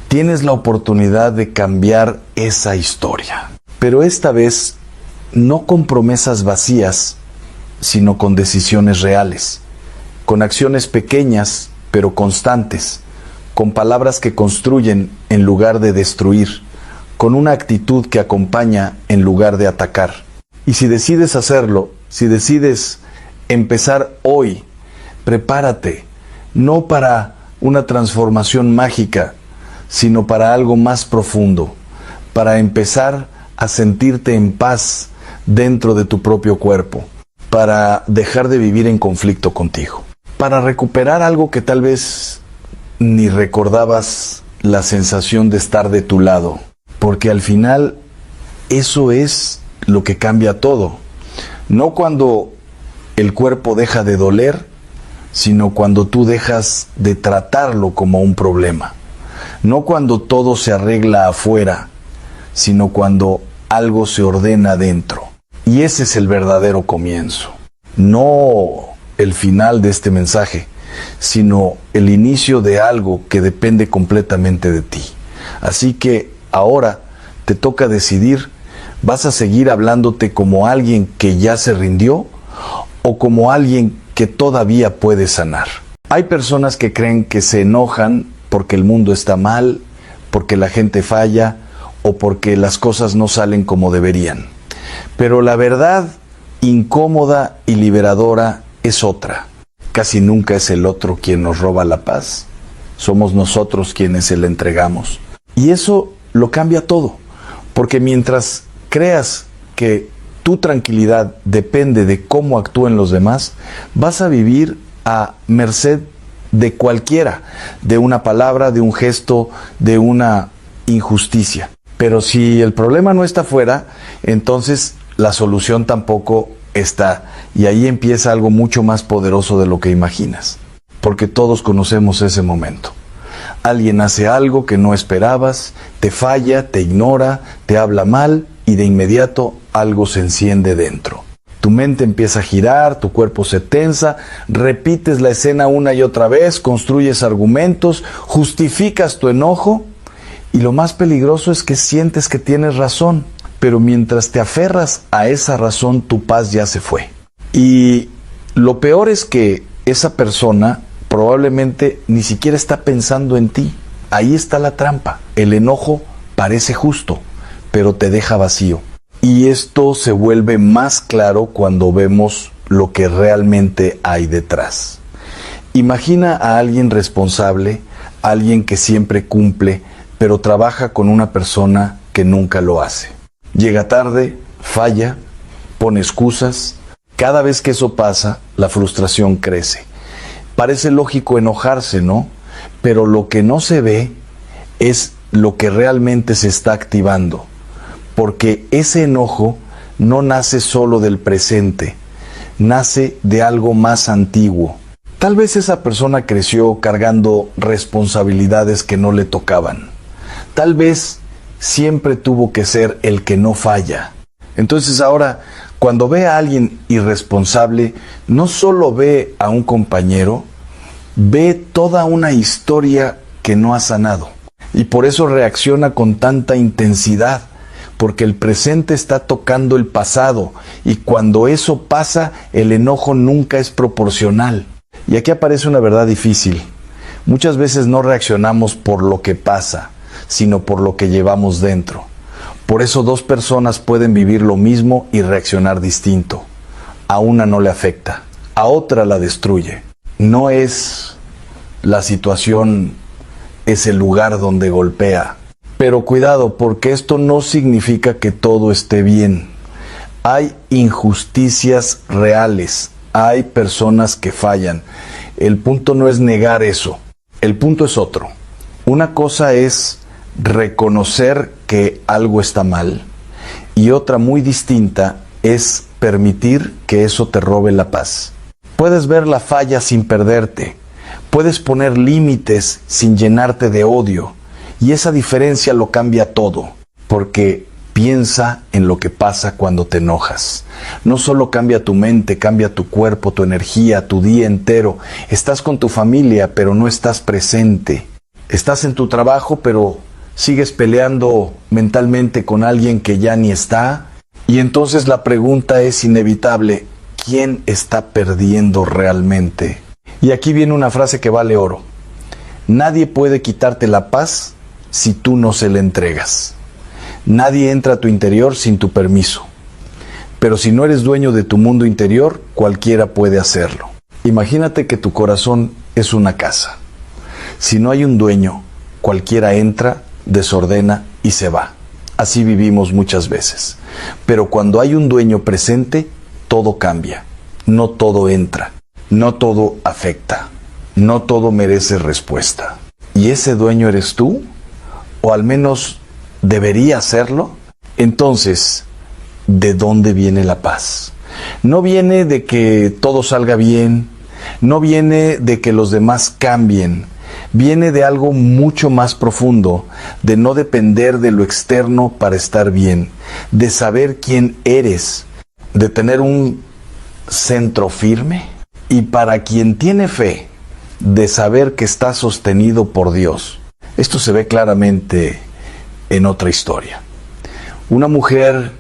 tienes la oportunidad de cambiar esa historia. Pero esta vez no con promesas vacías, sino con decisiones reales, con acciones pequeñas pero constantes, con palabras que construyen en lugar de destruir, con una actitud que acompaña en lugar de atacar. Y si decides hacerlo, si decides empezar hoy, prepárate, no para una transformación mágica, sino para algo más profundo, para empezar a sentirte en paz dentro de tu propio cuerpo, para dejar de vivir en conflicto contigo, para recuperar algo que tal vez ni recordabas, la sensación de estar de tu lado, porque al final eso es lo que cambia todo. No cuando el cuerpo deja de doler, sino cuando tú dejas de tratarlo como un problema. No cuando todo se arregla afuera, sino cuando algo se ordena dentro. Y ese es el verdadero comienzo. No el final de este mensaje, sino el inicio de algo que depende completamente de ti. Así que ahora te toca decidir: ¿vas a seguir hablándote como alguien que ya se rindió o como alguien que todavía puede sanar? Hay personas que creen que se enojan porque el mundo está mal, porque la gente falla o porque las cosas no salen como deberían. Pero la verdad incómoda y liberadora es otra. Casi nunca es el otro quien nos roba la paz. Somos nosotros quienes se la entregamos. Y eso lo cambia todo. Porque mientras creas que tu tranquilidad depende de cómo actúen los demás, vas a vivir a merced de cualquiera, de una palabra, de un gesto, de una injusticia. Pero si el problema no está afuera, entonces la solución tampoco está. Y ahí empieza algo mucho más poderoso de lo que imaginas. Porque todos conocemos ese momento. Alguien hace algo que no esperabas, te falla, te ignora, te habla mal y de inmediato algo se enciende dentro. Tu mente empieza a girar, tu cuerpo se tensa, repites la escena una y otra vez, construyes argumentos, justificas tu enojo y lo más peligroso es que sientes que tienes razón, pero mientras te aferras a esa razón, tu paz ya se fue. Y lo peor es que esa persona probablemente ni siquiera está pensando en ti. Ahí está la trampa. El enojo parece justo, pero te deja vacío. Y esto se vuelve más claro cuando vemos lo que realmente hay detrás. Imagina a alguien responsable, alguien que siempre cumple, pero trabaja con una persona que nunca lo hace. Llega tarde, falla, pone excusas. Cada vez que eso pasa, la frustración crece. Parece lógico enojarse, ¿no? Pero lo que no se ve es lo que realmente se está activando, porque ese enojo no nace solo del presente, nace de algo más antiguo. Tal vez esa persona creció cargando responsabilidades que no le tocaban. Tal vez siempre tuvo que ser el que no falla. Entonces ahora, cuando ve a alguien irresponsable, no solo ve a un compañero, ve toda una historia que no ha sanado. Y por eso reacciona con tanta intensidad, porque el presente está tocando el pasado, y cuando eso pasa, el enojo nunca es proporcional. Y aquí aparece una verdad difícil. Muchas veces no reaccionamos por lo que pasa, sino por lo que llevamos dentro. Por eso dos personas pueden vivir lo mismo y reaccionar distinto. A una no le afecta, a otra la destruye. No es la situación, es el lugar donde golpea. Pero cuidado, porque esto no significa que todo esté bien. Hay injusticias reales, hay personas que fallan. El punto no es negar eso, el punto es otro. Una cosa es reconocer que algo está mal, y otra muy distinta es permitir que eso te robe la paz. Puedes ver la falla sin perderte, puedes poner límites sin llenarte de odio, y esa diferencia lo cambia todo, porque piensa en lo que pasa cuando te enojas. No solo cambia tu mente, cambia tu cuerpo, tu energía, tu día entero. Estás con tu familia, pero no estás presente. Estás en tu trabajo, pero sigues peleando mentalmente con alguien que ya ni está. Y entonces la pregunta es inevitable: ¿quién está perdiendo realmente? Y aquí viene una frase que vale oro: nadie puede quitarte la paz si tú no se la entregas. Nadie entra a tu interior sin tu permiso. Pero si no eres dueño de tu mundo interior, cualquiera puede hacerlo. Imagínate que tu corazón es una casa. Si no hay un dueño, cualquiera entra, desordena y se va. Así vivimos muchas veces. Pero cuando hay un dueño presente, todo cambia. No todo entra. No todo afecta. No todo merece respuesta. ¿Y ese dueño eres tú? ¿O al menos debería serlo? Entonces, ¿de dónde viene la paz? No viene de que todo salga bien, no viene de que los demás cambien, viene de algo mucho más profundo, de no depender de lo externo para estar bien, de saber quién eres, de tener un centro firme, y para quien tiene fe, de saber que está sostenido por Dios. Esto se ve claramente en otra historia. Una mujer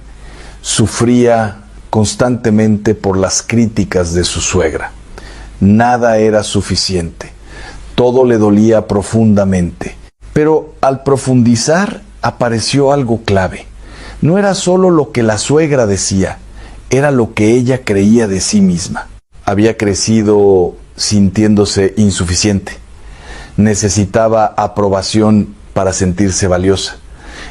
sufría constantemente por las críticas de su suegra. Nada era suficiente. Todo le dolía profundamente. Pero al profundizar apareció algo clave. No era solo lo que la suegra decía, era lo que ella creía de sí misma. Había crecido sintiéndose insuficiente. Necesitaba aprobación para sentirse valiosa.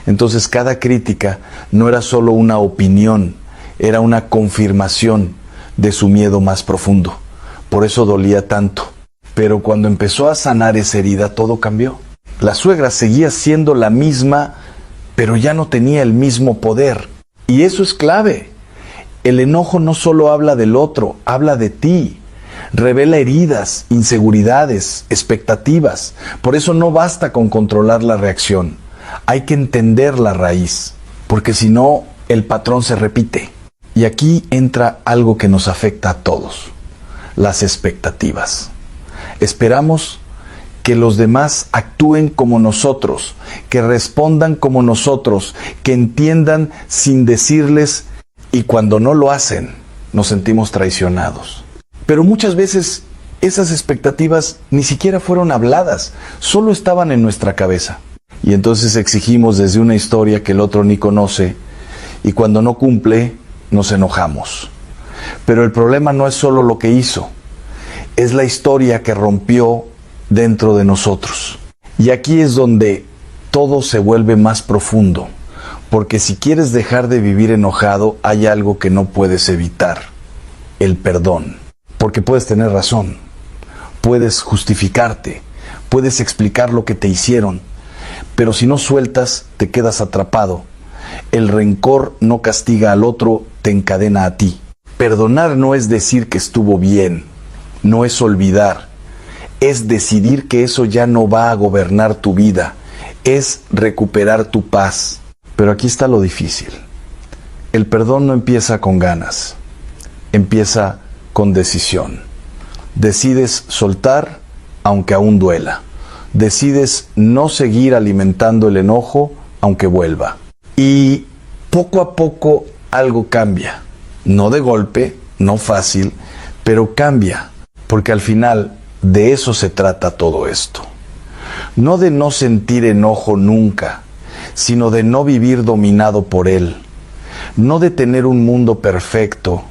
Entonces cada crítica no era solo una opinión, era una confirmación de su miedo más profundo. Por eso dolía tanto. Pero cuando empezó a sanar esa herida, todo cambió. La suegra seguía siendo la misma, pero ya no tenía el mismo poder. Y eso es clave. El enojo no solo habla del otro, habla de ti. Revela heridas, inseguridades, expectativas. Por eso no basta con controlar la reacción. Hay que entender la raíz, porque si no, el patrón se repite. Y aquí entra algo que nos afecta a todos: las expectativas. Esperamos que los demás actúen como nosotros, que respondan como nosotros, que entiendan sin decirles, y cuando no lo hacen, nos sentimos traicionados. Pero muchas veces esas expectativas ni siquiera fueron habladas, solo estaban en nuestra cabeza. Y entonces exigimos desde una historia que el otro ni conoce, y cuando no cumple, nos enojamos. Pero el problema no es solo lo que hizo, es la historia que rompió dentro de nosotros. Y aquí es donde todo se vuelve más profundo, porque si quieres dejar de vivir enojado, hay algo que no puedes evitar: el perdón. Porque puedes tener razón, puedes justificarte, puedes explicar lo que te hicieron, pero si no sueltas, te quedas atrapado. El rencor no castiga al otro, te encadena a ti. Perdonar no es decir que estuvo bien, no es olvidar, es decidir que eso ya no va a gobernar tu vida, es recuperar tu paz. Pero aquí está lo difícil. El perdón no empieza con ganas, empieza con decisión. Decides soltar aunque aún duela. Decides no seguir alimentando el enojo aunque vuelva. Y poco a poco algo cambia. No de golpe, no fácil, pero cambia. Porque al final de eso se trata todo esto. No de no sentir enojo nunca, sino de no vivir dominado por él. No de tener un mundo perfecto,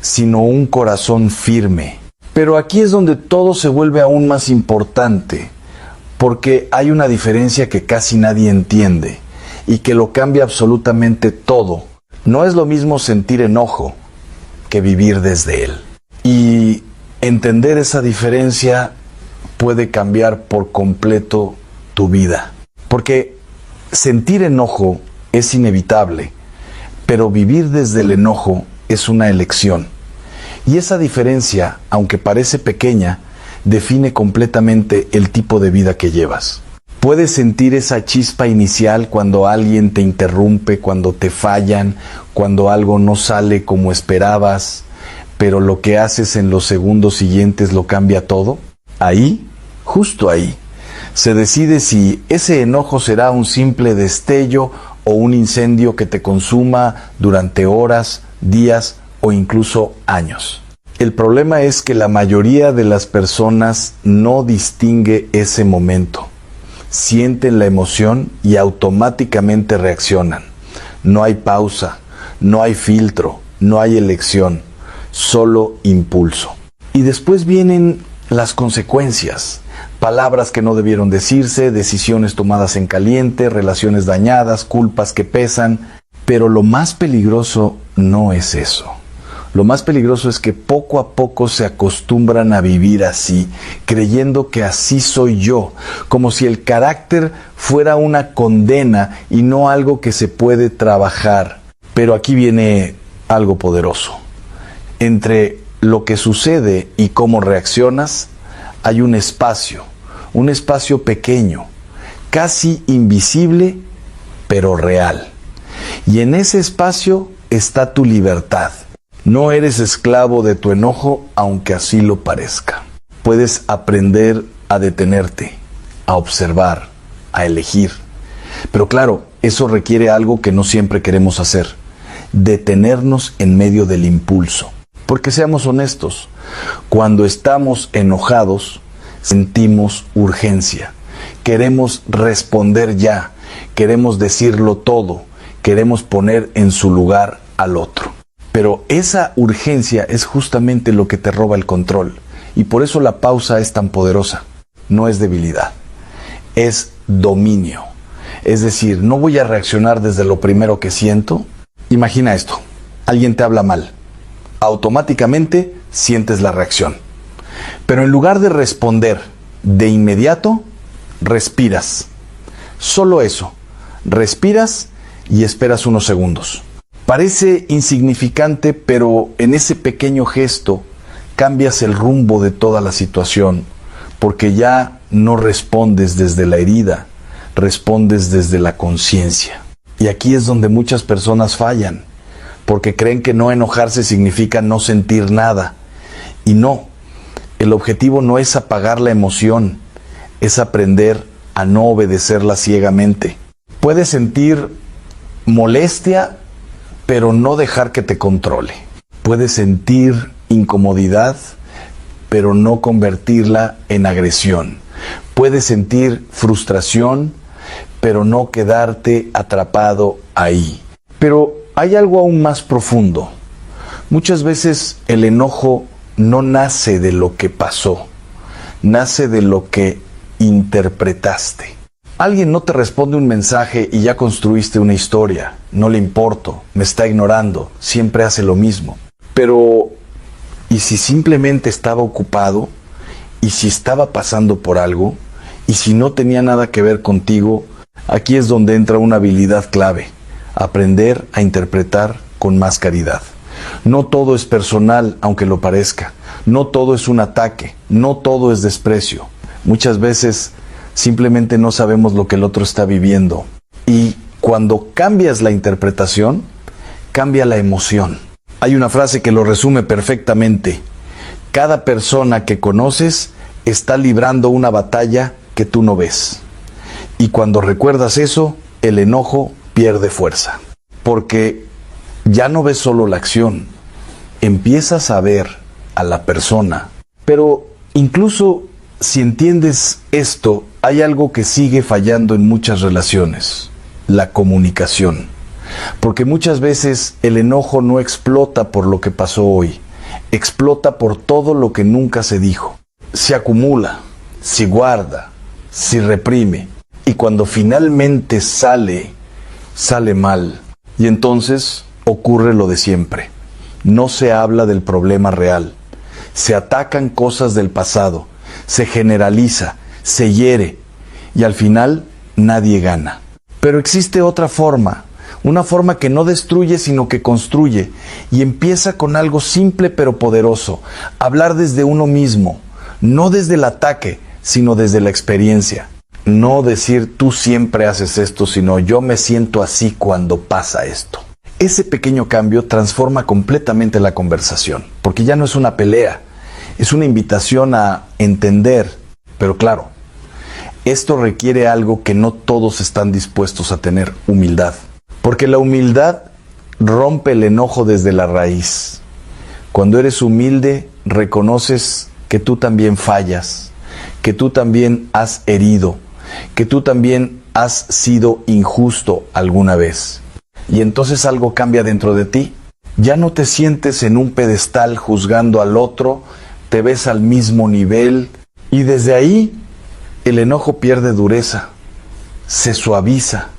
sino un corazón firme. Pero aquí es donde todo se vuelve aún más importante, porque hay una diferencia que casi nadie entiende y que lo cambia absolutamente todo. No es lo mismo sentir enojo que vivir desde él. Y entender esa diferencia puede cambiar por completo tu vida. Porque sentir enojo es inevitable, pero vivir desde el enojo es una elección. Y esa diferencia, aunque parece pequeña, define completamente el tipo de vida que llevas. Puedes sentir esa chispa inicial cuando alguien te interrumpe, cuando te fallan, cuando algo no sale como esperabas, pero lo que haces en los segundos siguientes lo cambia todo. Ahí, justo ahí, se decide si ese enojo será un simple destello o un incendio que te consuma durante horas, días o incluso años. El problema es que la mayoría de las personas no distingue ese momento. Sienten la emoción y automáticamente reaccionan. No hay pausa, no hay filtro, no hay elección, solo impulso. Y después vienen las consecuencias. Palabras que no debieron decirse, decisiones tomadas en caliente, relaciones dañadas, culpas que pesan. Pero lo más peligroso no es eso. Lo más peligroso es que poco a poco se acostumbran a vivir así, creyendo que así soy yo, como si el carácter fuera una condena y no algo que se puede trabajar. Pero aquí viene algo poderoso. Entre lo que sucede y cómo reaccionas, hay un espacio pequeño, casi invisible, pero real. Y en ese espacio está tu libertad. No eres esclavo de tu enojo, aunque así lo parezca. Puedes aprender a detenerte, a observar, a elegir. Pero claro, eso requiere algo que no siempre queremos hacer: detenernos en medio del impulso. Porque seamos honestos, cuando estamos enojados, sentimos urgencia. Queremos responder ya, queremos decirlo todo, queremos poner en su lugar al otro. Pero esa urgencia es justamente lo que te roba el control. Y por eso la pausa es tan poderosa. No es debilidad, es dominio. Es decir, no voy a reaccionar desde lo primero que siento. Imagina esto: alguien te habla mal. Automáticamente sientes la reacción. Pero en lugar de responder de inmediato, respiras. Solo eso. Respiras y esperas unos segundos. Parece insignificante, pero en ese pequeño gesto cambias el rumbo de toda la situación, porque ya no respondes desde la herida, respondes desde la conciencia. Y aquí es donde muchas personas fallan, porque creen que no enojarse significa no sentir nada. Y no, el objetivo no es apagar la emoción, es aprender a no obedecerla ciegamente. Puedes sentir molestia, pero no dejar que te controle. Puedes sentir incomodidad, pero no convertirla en agresión. Puedes sentir frustración, pero no quedarte atrapado ahí. Pero hay algo aún más profundo. Muchas veces el enojo no nace de lo que pasó, nace de lo que interpretaste. Alguien no te responde un mensaje y ya construiste una historia. No le importo, me está ignorando, siempre hace lo mismo. Pero, ¿y si simplemente estaba ocupado? ¿Y si estaba pasando por algo? ¿Y si no tenía nada que ver contigo? Aquí es donde entra una habilidad clave: aprender a interpretar con más caridad. No todo es personal, aunque lo parezca. No todo es un ataque. No todo es desprecio. Muchas veces simplemente no sabemos lo que el otro está viviendo. Y cuando cambias la interpretación, cambia la emoción. Hay una frase que lo resume perfectamente: cada persona que conoces está librando una batalla que tú no ves. Y cuando recuerdas eso, el enojo pierde fuerza. Porque ya no ves solo la acción, empiezas a ver a la persona. Pero incluso si entiendes esto, hay algo que sigue fallando en muchas relaciones: la comunicación. Porque muchas veces el enojo no explota por lo que pasó hoy, explota por todo lo que nunca se dijo. Se acumula, se guarda, se reprime. Y cuando finalmente sale mal. Y entonces ocurre lo de siempre. No se habla del problema real. Se atacan cosas del pasado. Se generaliza, se hiere. Y al final nadie gana. Pero existe otra forma. Una forma que no destruye sino que construye. Y empieza con algo simple pero poderoso. Hablar desde uno mismo. No desde el ataque, sino desde la experiencia. No decir tú siempre haces esto, sino yo me siento así cuando pasa esto. Ese pequeño cambio transforma completamente la conversación, porque ya no es una pelea, es una invitación a entender. Pero claro, esto requiere algo que no todos están dispuestos a tener: humildad. Porque la humildad rompe el enojo desde la raíz. Cuando eres humilde, reconoces que tú también fallas, que tú también has herido, que tú también has sido injusto alguna vez. Y entonces algo cambia dentro de ti. Ya no te sientes en un pedestal juzgando al otro, te ves al mismo nivel, y desde ahí el enojo pierde dureza, se suaviza,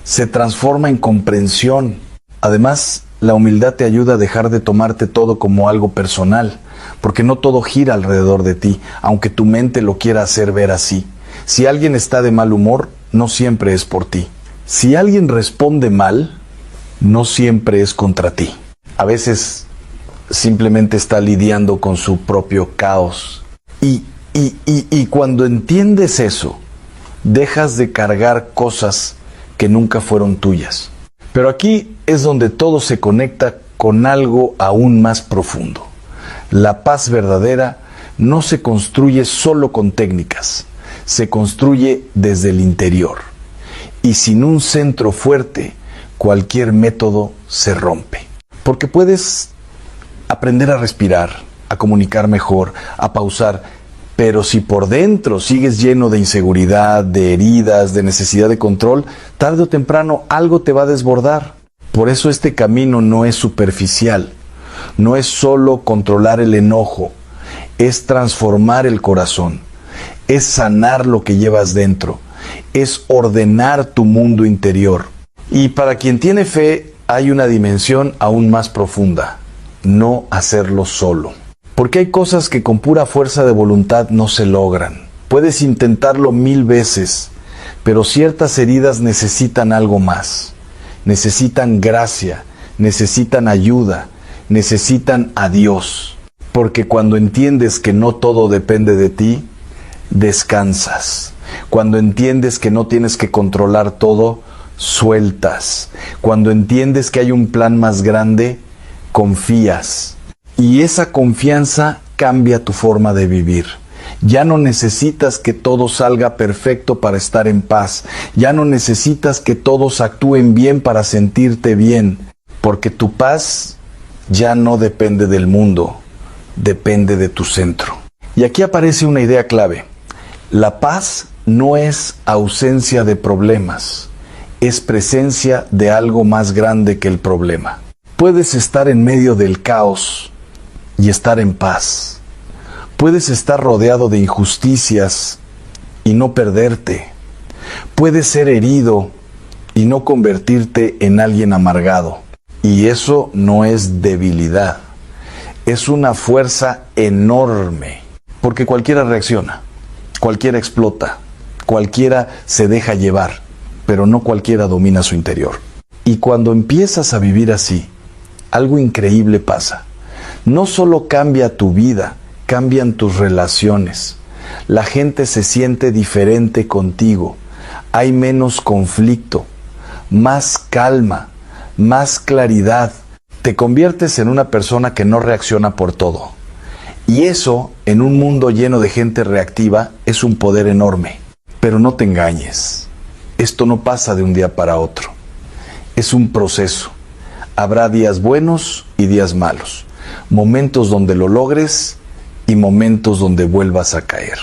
se transforma en comprensión. Además, la humildad te ayuda a dejar de tomarte todo como algo personal, porque no todo gira alrededor de ti, aunque tu mente lo quiera hacer ver así. Si alguien está de mal humor, no siempre es por ti. Si alguien responde mal, no siempre es contra ti. A veces simplemente está lidiando con su propio caos. Y cuando entiendes eso, dejas de cargar cosas que nunca fueron tuyas. Pero aquí es donde todo se conecta con algo aún más profundo. La paz verdadera no se construye solo con técnicas, se construye desde el interior. Y sin un centro fuerte, cualquier método se rompe. Porque puedes aprender a respirar, a comunicar mejor, a pausar, pero si por dentro sigues lleno de inseguridad, de heridas, de necesidad de control, tarde o temprano algo te va a desbordar. Por eso este camino no es superficial, no es solo controlar el enojo, es transformar el corazón, es sanar lo que llevas dentro, es ordenar tu mundo interior. Y para quien tiene fe, hay una dimensión aún más profunda: no hacerlo solo. Porque hay cosas que con pura fuerza de voluntad no se logran. Puedes intentarlo 1000 veces, pero ciertas heridas necesitan algo más. Necesitan gracia, necesitan ayuda, necesitan a Dios. Porque cuando entiendes que no todo depende de ti, descansas. Cuando entiendes que no tienes que controlar todo, sueltas. Cuando entiendes que hay un plan más grande, confías. Y esa confianza cambia tu forma de vivir. Ya no necesitas que todo salga perfecto para estar en paz. Ya no necesitas que todos actúen bien para sentirte bien. Porque tu paz ya no depende del mundo, depende de tu centro. Y aquí aparece una idea clave. La paz no es ausencia de problemas, es presencia de algo más grande que el problema. Puedes estar en medio del caos y estar en paz. Puedes estar rodeado de injusticias y no perderte. Puedes ser herido y no convertirte en alguien amargado. Y eso no es debilidad, es una fuerza enorme. Porque cualquiera reacciona, cualquiera explota, cualquiera se deja llevar. pero no cualquiera domina su interior. Y cuando empiezas a vivir así, algo increíble pasa. No solo cambia tu vida, cambian tus relaciones. La gente se siente diferente contigo. Hay menos conflicto, más calma, más claridad. Te conviertes en una persona que no reacciona por todo. Y eso, en un mundo lleno de gente reactiva, es un poder enorme. Pero no te engañes. Esto no pasa de un día para otro. Es un proceso. Habrá días buenos y días malos. Momentos donde lo logres y momentos donde vuelvas a caer.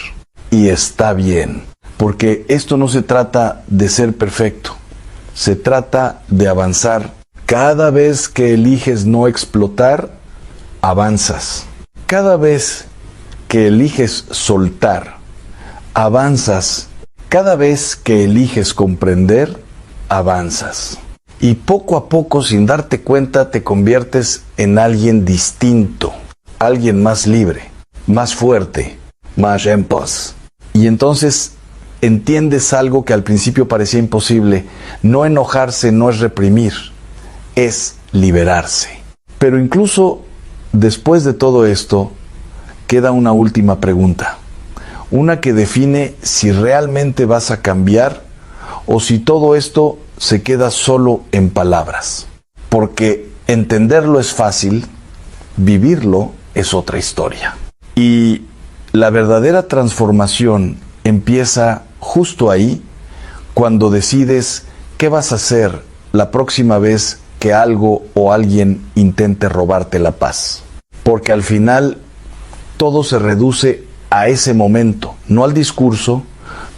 Y está bien, porque esto no se trata de ser perfecto. Se trata de avanzar. Cada vez que eliges no explotar, avanzas. Cada vez que eliges soltar, avanzas. Cada vez que eliges comprender, avanzas. Y poco a poco, sin darte cuenta, te conviertes en alguien distinto, alguien más libre, más fuerte, más en paz. Y entonces entiendes algo que al principio parecía imposible. No enojarse no es reprimir, es liberarse. Pero incluso después de todo esto, queda una última pregunta. Una que define si realmente vas a cambiar o si todo esto se queda solo en palabras. Porque entenderlo es fácil, vivirlo es otra historia. Y la verdadera transformación empieza justo ahí, cuando decides qué vas a hacer la próxima vez que algo o alguien intente robarte la paz. Porque al final todo se reduce a ese momento, no al discurso,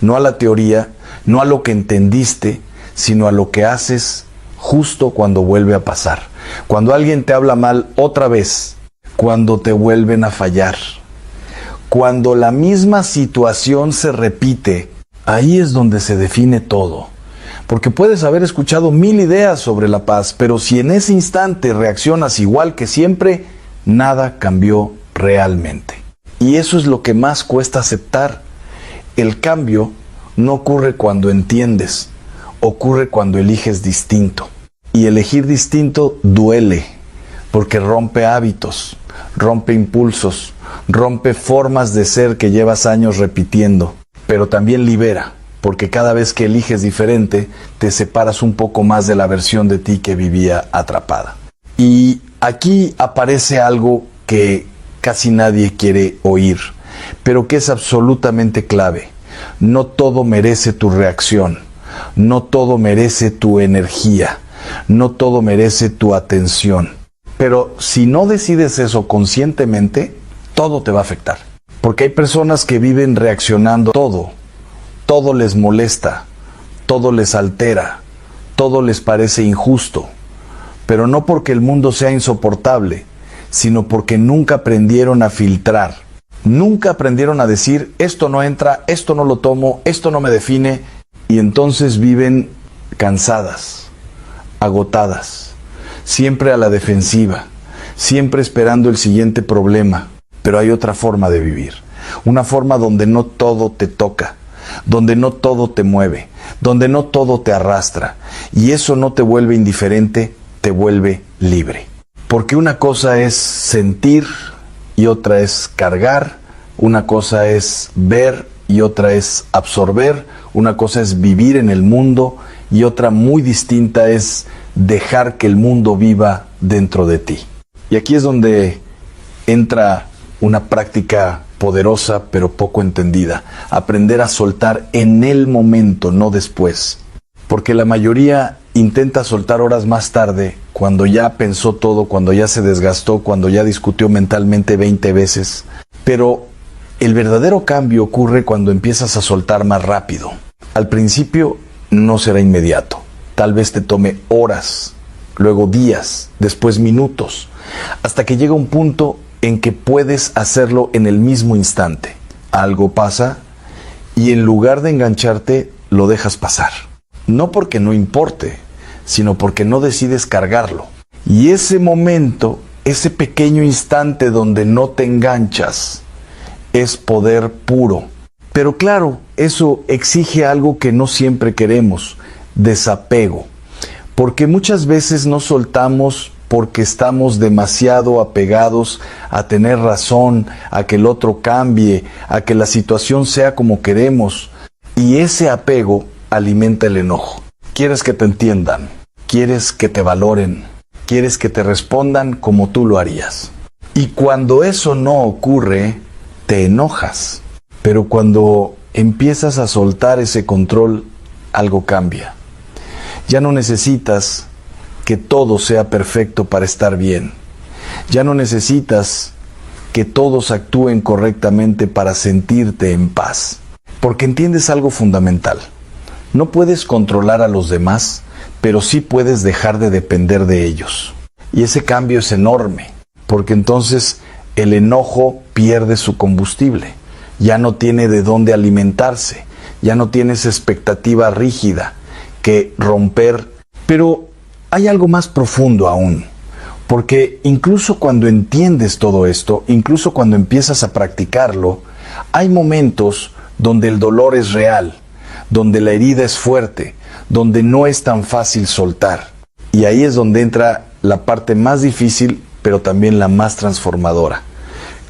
no a la teoría, no a lo que entendiste, sino a lo que haces justo cuando vuelve a pasar. Cuando alguien te habla mal otra vez, cuando te vuelven a fallar, cuando la misma situación se repite, ahí es donde se define todo. Porque puedes haber escuchado 1000 ideas sobre la paz, pero si en ese instante reaccionas igual que siempre, nada cambió realmente. Y eso es lo que más cuesta aceptar. El cambio no ocurre cuando entiendes, ocurre cuando eliges distinto. Y elegir distinto duele, porque rompe hábitos, rompe impulsos, rompe formas de ser que llevas años repitiendo, pero también libera, porque cada vez que eliges diferente, te separas un poco más de la versión de ti que vivía atrapada. Y aquí aparece algo que casi nadie quiere oír, pero que es absolutamente clave. No todo merece tu reacción, no todo merece tu energía, no todo merece tu atención. Pero si no decides eso conscientemente, todo te va a afectar. Porque hay personas que viven reaccionando a todo. Todo les molesta, todo les altera, todo les parece injusto. Pero no porque el mundo sea insoportable, sino porque nunca aprendieron a filtrar. Nunca aprendieron a decir, esto no entra, esto no lo tomo, esto no me define. Y entonces viven cansadas, agotadas, siempre a la defensiva, siempre esperando el siguiente problema. Pero hay otra forma de vivir, una forma donde no todo te toca, donde no todo te mueve, donde no todo te arrastra. Y eso no te vuelve indiferente, te vuelve libre. Porque una cosa es sentir y otra es cargar, una cosa es ver y otra es absorber, una cosa es vivir en el mundo y otra muy distinta es dejar que el mundo viva dentro de ti. Y aquí es donde entra una práctica poderosa pero poco entendida. Aprender a soltar en el momento, no después. Porque la mayoría intenta soltar horas más tarde, cuando ya pensó todo, cuando ya se desgastó, cuando ya discutió mentalmente 20 veces. Pero el verdadero cambio ocurre cuando empiezas a soltar más rápido. Al principio no será inmediato. Tal vez te tome horas, luego días, después minutos, hasta que llega un punto en que puedes hacerlo en el mismo instante. Algo pasa y en lugar de engancharte, lo dejas pasar. No porque no importe, sino porque no decides cargarlo. Y ese momento, ese pequeño instante donde no te enganchas, es poder puro. Pero claro, eso exige algo que no siempre queremos: desapego. Porque muchas veces no soltamos porque estamos demasiado apegados a tener razón, a que el otro cambie, a que la situación sea como queremos. Y ese apego alimenta el enojo. Quieres que te entiendan, quieres que te valoren, quieres que te respondan como tú lo harías. Y cuando eso no ocurre, te enojas. Pero cuando empiezas a soltar ese control, algo cambia. Ya no necesitas que todo sea perfecto para estar bien. Ya no necesitas que todos actúen correctamente para sentirte en paz. Porque entiendes algo fundamental. No puedes controlar a los demás, pero sí puedes dejar de depender de ellos. Y ese cambio es enorme, porque entonces el enojo pierde su combustible. Ya no tiene de dónde alimentarse. Ya no tienes expectativa rígida que romper. Pero hay algo más profundo aún, porque incluso cuando entiendes todo esto, incluso cuando empiezas a practicarlo, hay momentos donde el dolor es real, donde la herida es fuerte, donde no es tan fácil soltar. Y ahí es donde entra la parte más difícil, pero también la más transformadora.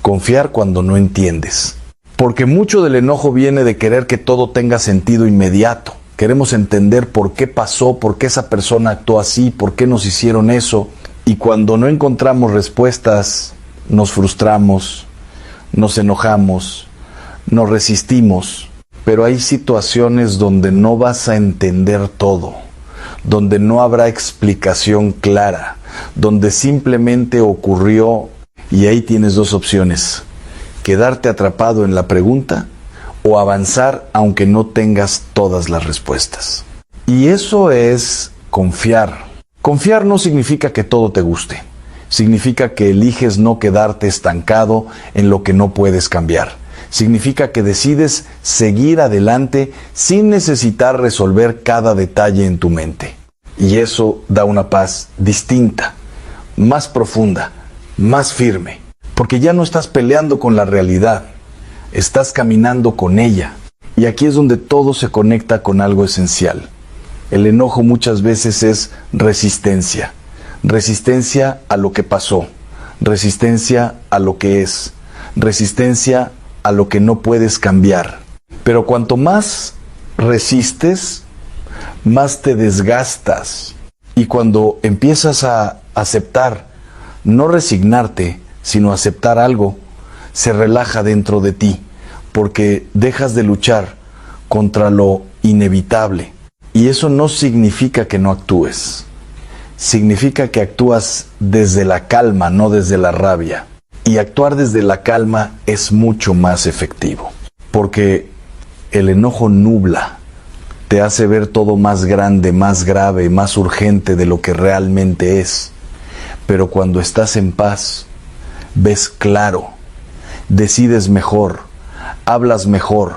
Confiar cuando no entiendes. Porque mucho del enojo viene de querer que todo tenga sentido inmediato. Queremos entender por qué pasó, por qué esa persona actuó así, por qué nos hicieron eso. Y cuando no encontramos respuestas, nos frustramos, nos enojamos, nos resistimos. Pero hay situaciones donde no vas a entender todo, donde no habrá explicación clara, donde simplemente ocurrió y ahí tienes dos opciones: quedarte atrapado en la pregunta o avanzar aunque no tengas todas las respuestas. Y eso es confiar. Confiar no significa que todo te guste. Significa que eliges no quedarte estancado en lo que no puedes cambiar. Significa que decides seguir adelante sin necesitar resolver cada detalle en tu mente. Y eso da una paz distinta, más profunda, más firme. Porque ya no estás peleando con la realidad, estás caminando con ella. Y aquí es donde todo se conecta con algo esencial. El enojo muchas veces es resistencia. Resistencia a lo que pasó, resistencia a lo que es, resistencia a lo que no puedes cambiar. Pero cuanto más resistes, más te desgastas. Y cuando empiezas a aceptar, no resignarte, sino aceptar algo, se relaja dentro de ti, porque dejas de luchar contra lo inevitable. Y eso no significa que no actúes. Significa que actúas desde la calma, no desde la rabia. Y actuar desde la calma es mucho más efectivo, porque el enojo nubla, te hace ver todo más grande, más grave, más urgente de lo que realmente es. Pero cuando estás en paz, ves claro, decides mejor, hablas mejor,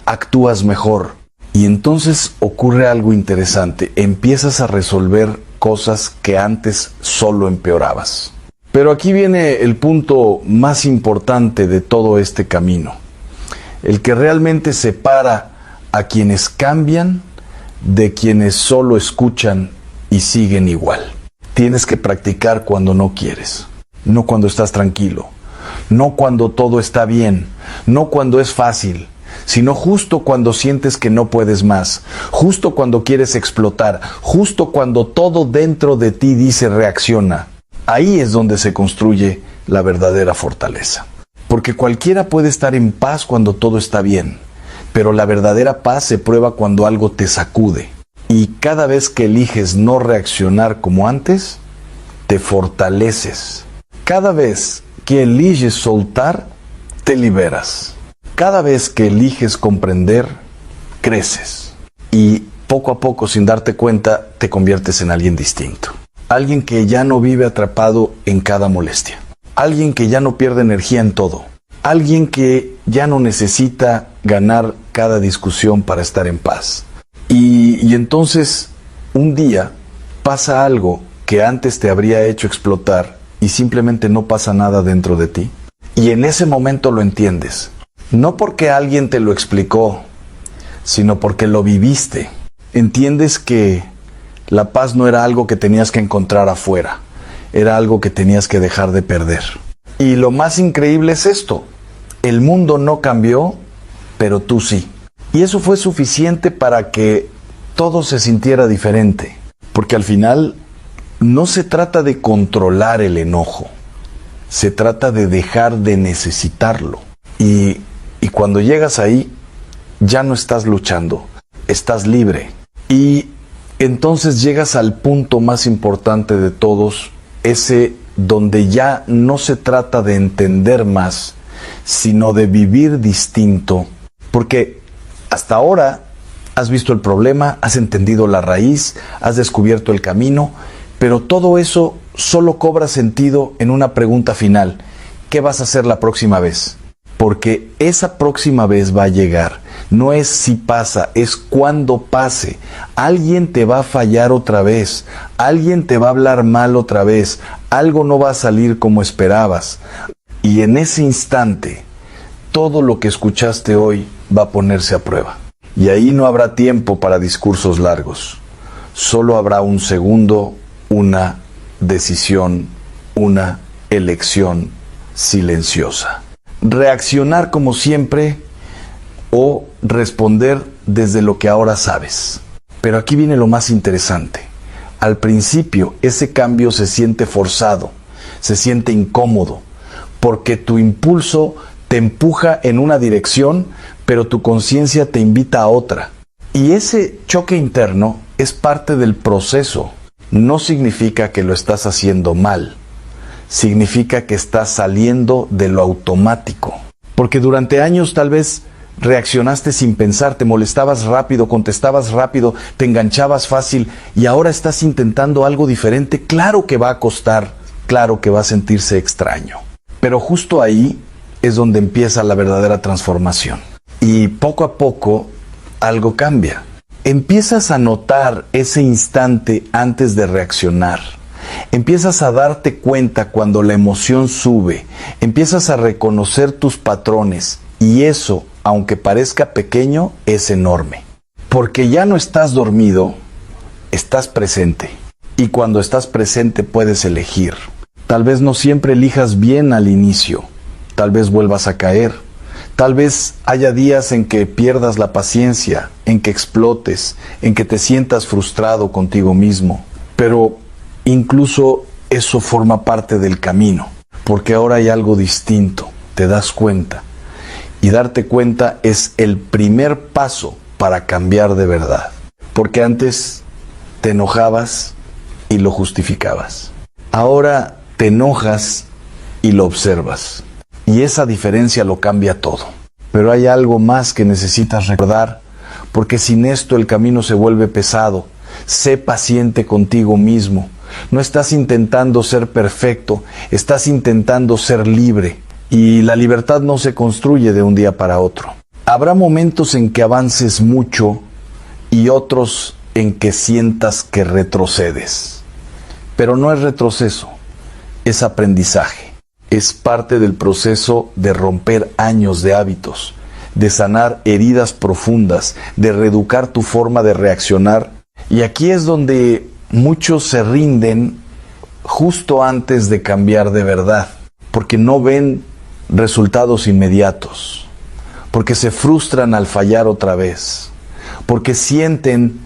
actúas mejor. Y entonces ocurre algo interesante, empiezas a resolver cosas que antes solo empeorabas. Pero aquí viene el punto más importante de todo este camino, el que realmente separa a quienes cambian de quienes solo escuchan y siguen igual. Tienes que practicar cuando no quieres, no cuando estás tranquilo, no cuando todo está bien, no cuando es fácil, sino justo cuando sientes que no puedes más, justo cuando quieres explotar, justo cuando todo dentro de ti dice reacciona. Ahí es donde se construye la verdadera fortaleza. Porque cualquiera puede estar en paz cuando todo está bien, pero la verdadera paz se prueba cuando algo te sacude. Y cada vez que eliges no reaccionar como antes, te fortaleces. Cada vez que eliges soltar, te liberas. Cada vez que eliges comprender, creces. Y poco a poco, sin darte cuenta, te conviertes en alguien distinto. Alguien que ya no vive atrapado en cada molestia. Alguien que ya no pierde energía en todo. Alguien que ya no necesita ganar cada discusión para estar en paz. Y entonces, un día, pasa algo que antes te habría hecho explotar y simplemente no pasa nada dentro de ti. Y en ese momento lo entiendes. No porque alguien te lo explicó, sino porque lo viviste. entiendes que la paz no era algo que tenías que encontrar afuera, era algo que tenías que dejar de perder. Y lo más increíble es esto: el mundo no cambió, pero tú sí. Y eso fue suficiente para que todo se sintiera diferente. Porque al final no se trata de controlar el enojo, se trata de dejar de necesitarlo. Y cuando llegas ahí, ya no estás luchando, estás libre. Y entonces llegas al punto más importante de todos, ese donde ya no se trata de entender más, sino de vivir distinto. Porque hasta ahora has visto el problema, has entendido la raíz, has descubierto el camino, pero todo eso solo cobra sentido en una pregunta final: ¿qué vas a hacer la próxima vez? Porque esa próxima vez va a llegar. No es si pasa, es cuando pase. Alguien te va a fallar otra vez, alguien te va a hablar mal otra vez, algo no va a salir como esperabas. Y en ese instante, todo lo que escuchaste hoy va a ponerse a prueba. Y ahí no habrá tiempo para discursos largos. Solo habrá un segundo, una decisión, una elección silenciosa. Reaccionar como siempre o responder desde lo que ahora sabes. Pero aquí viene lo más interesante. Al principio ese cambio se siente forzado, se siente incómodo, porque tu impulso te empuja en una dirección, pero tu conciencia te invita a otra. Y ese choque interno es parte del proceso. No significa que lo estás haciendo mal, significa que estás saliendo de lo automático. Porque durante años tal vez reaccionaste sin pensar, te molestabas rápido, contestabas rápido, te enganchabas fácil, y ahora estás intentando algo diferente. Claro que va a costar, claro que va a sentirse extraño, pero justo ahí es donde empieza la verdadera transformación. Y poco a poco algo cambia. Empiezas a notar ese instante antes de reaccionar. Empiezas a darte cuenta cuando la emoción sube. Empiezas a reconocer tus patrones. Y eso, aunque parezca pequeño, es enorme. Porque ya no estás dormido, estás presente. Y cuando estás presente puedes elegir. Tal vez no siempre elijas bien al inicio. Tal vez vuelvas a caer. Tal vez haya días en que pierdas la paciencia, en que explotes, en que te sientas frustrado contigo mismo. Pero incluso eso forma parte del camino, porque ahora hay algo distinto, te das cuenta. Y darte cuenta es el primer paso para cambiar de verdad. Porque antes te enojabas y lo justificabas. Ahora te enojas y lo observas. Y esa diferencia lo cambia todo. Pero hay algo más que necesitas recordar, porque sin esto el camino se vuelve pesado. Sé paciente contigo mismo. No estás intentando ser perfecto, estás intentando ser libre. Y la libertad no se construye de un día para otro. Habrá momentos en que avances mucho y otros en que sientas que retrocedes. Pero no es retroceso, es aprendizaje. Es parte del proceso de romper años de hábitos, de sanar heridas profundas, de reeducar tu forma de reaccionar. Y aquí es donde muchos se rinden justo antes de cambiar de verdad, porque no ven resultados inmediatos, porque se frustran al fallar otra vez, porque sienten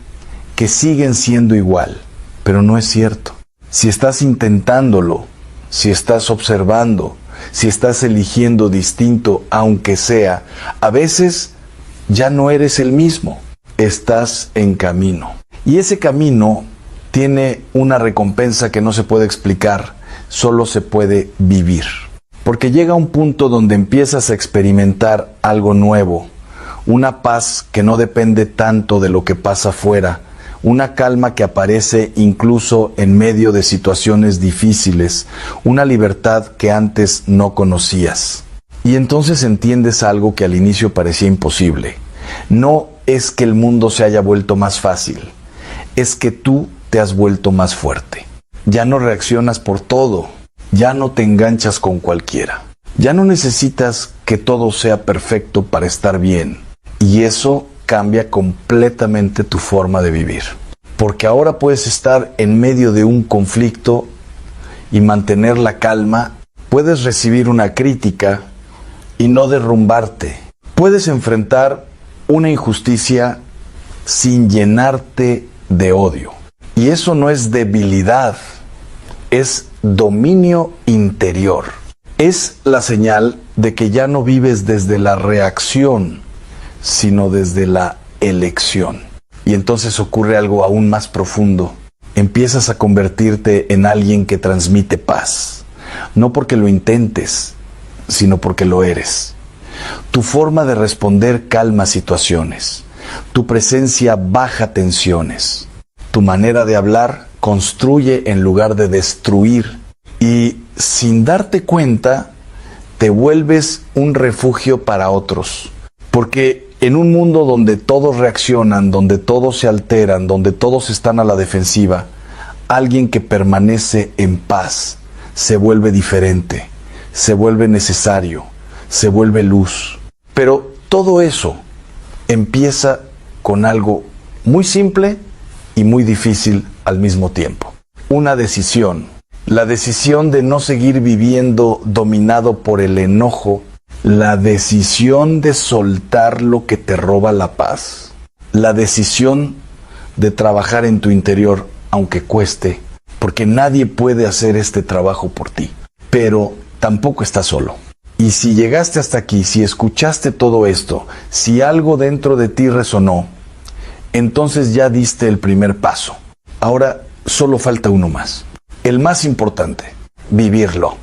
que siguen siendo igual, pero no es cierto. Si estás intentándolo, si estás observando, si estás eligiendo distinto, aunque sea, a veces ya no eres el mismo, estás en camino. Y ese camino tiene una recompensa que no se puede explicar, solo se puede vivir. Porque llega un punto donde empiezas a experimentar algo nuevo, una paz que no depende tanto de lo que pasa afuera, una calma que aparece incluso en medio de situaciones difíciles, una libertad que antes no conocías. Y entonces entiendes algo que al inicio parecía imposible. No es que el mundo se haya vuelto más fácil, es que tú te has vuelto más fuerte. Ya no reaccionas por todo, ya no te enganchas con cualquiera. Ya no necesitas que todo sea perfecto para estar bien. Y eso cambia completamente tu forma de vivir. Porque ahora puedes estar en medio de un conflicto y mantener la calma. Puedes recibir una crítica y no derrumbarte. Puedes enfrentar una injusticia sin llenarte de odio. Y eso no es debilidad, es dominio interior. Es la señal de que ya no vives desde la reacción, sino desde la elección. Y entonces ocurre algo aún más profundo. Empiezas a convertirte en alguien que transmite paz. No porque lo intentes, sino porque lo eres. Tu forma de responder calma situaciones. Tu presencia baja tensiones. Tu manera de hablar construye en lugar de destruir. Y sin darte cuenta, te vuelves un refugio para otros. Porque en un mundo donde todos reaccionan, donde todos se alteran, donde todos están a la defensiva, alguien que permanece en paz se vuelve diferente, se vuelve necesario, se vuelve luz. Pero todo eso empieza con algo muy simple y muy difícil al mismo tiempo. Una decisión. La decisión de no seguir viviendo dominado por el enojo. La decisión de soltar lo que te roba la paz. La decisión de trabajar en tu interior, aunque cueste, porque nadie puede hacer este trabajo por ti. Pero tampoco estás solo. Y si llegaste hasta aquí, si escuchaste todo esto, si algo dentro de ti resonó, entonces ya diste el primer paso. Ahora solo falta uno más. El más importante, vivirlo.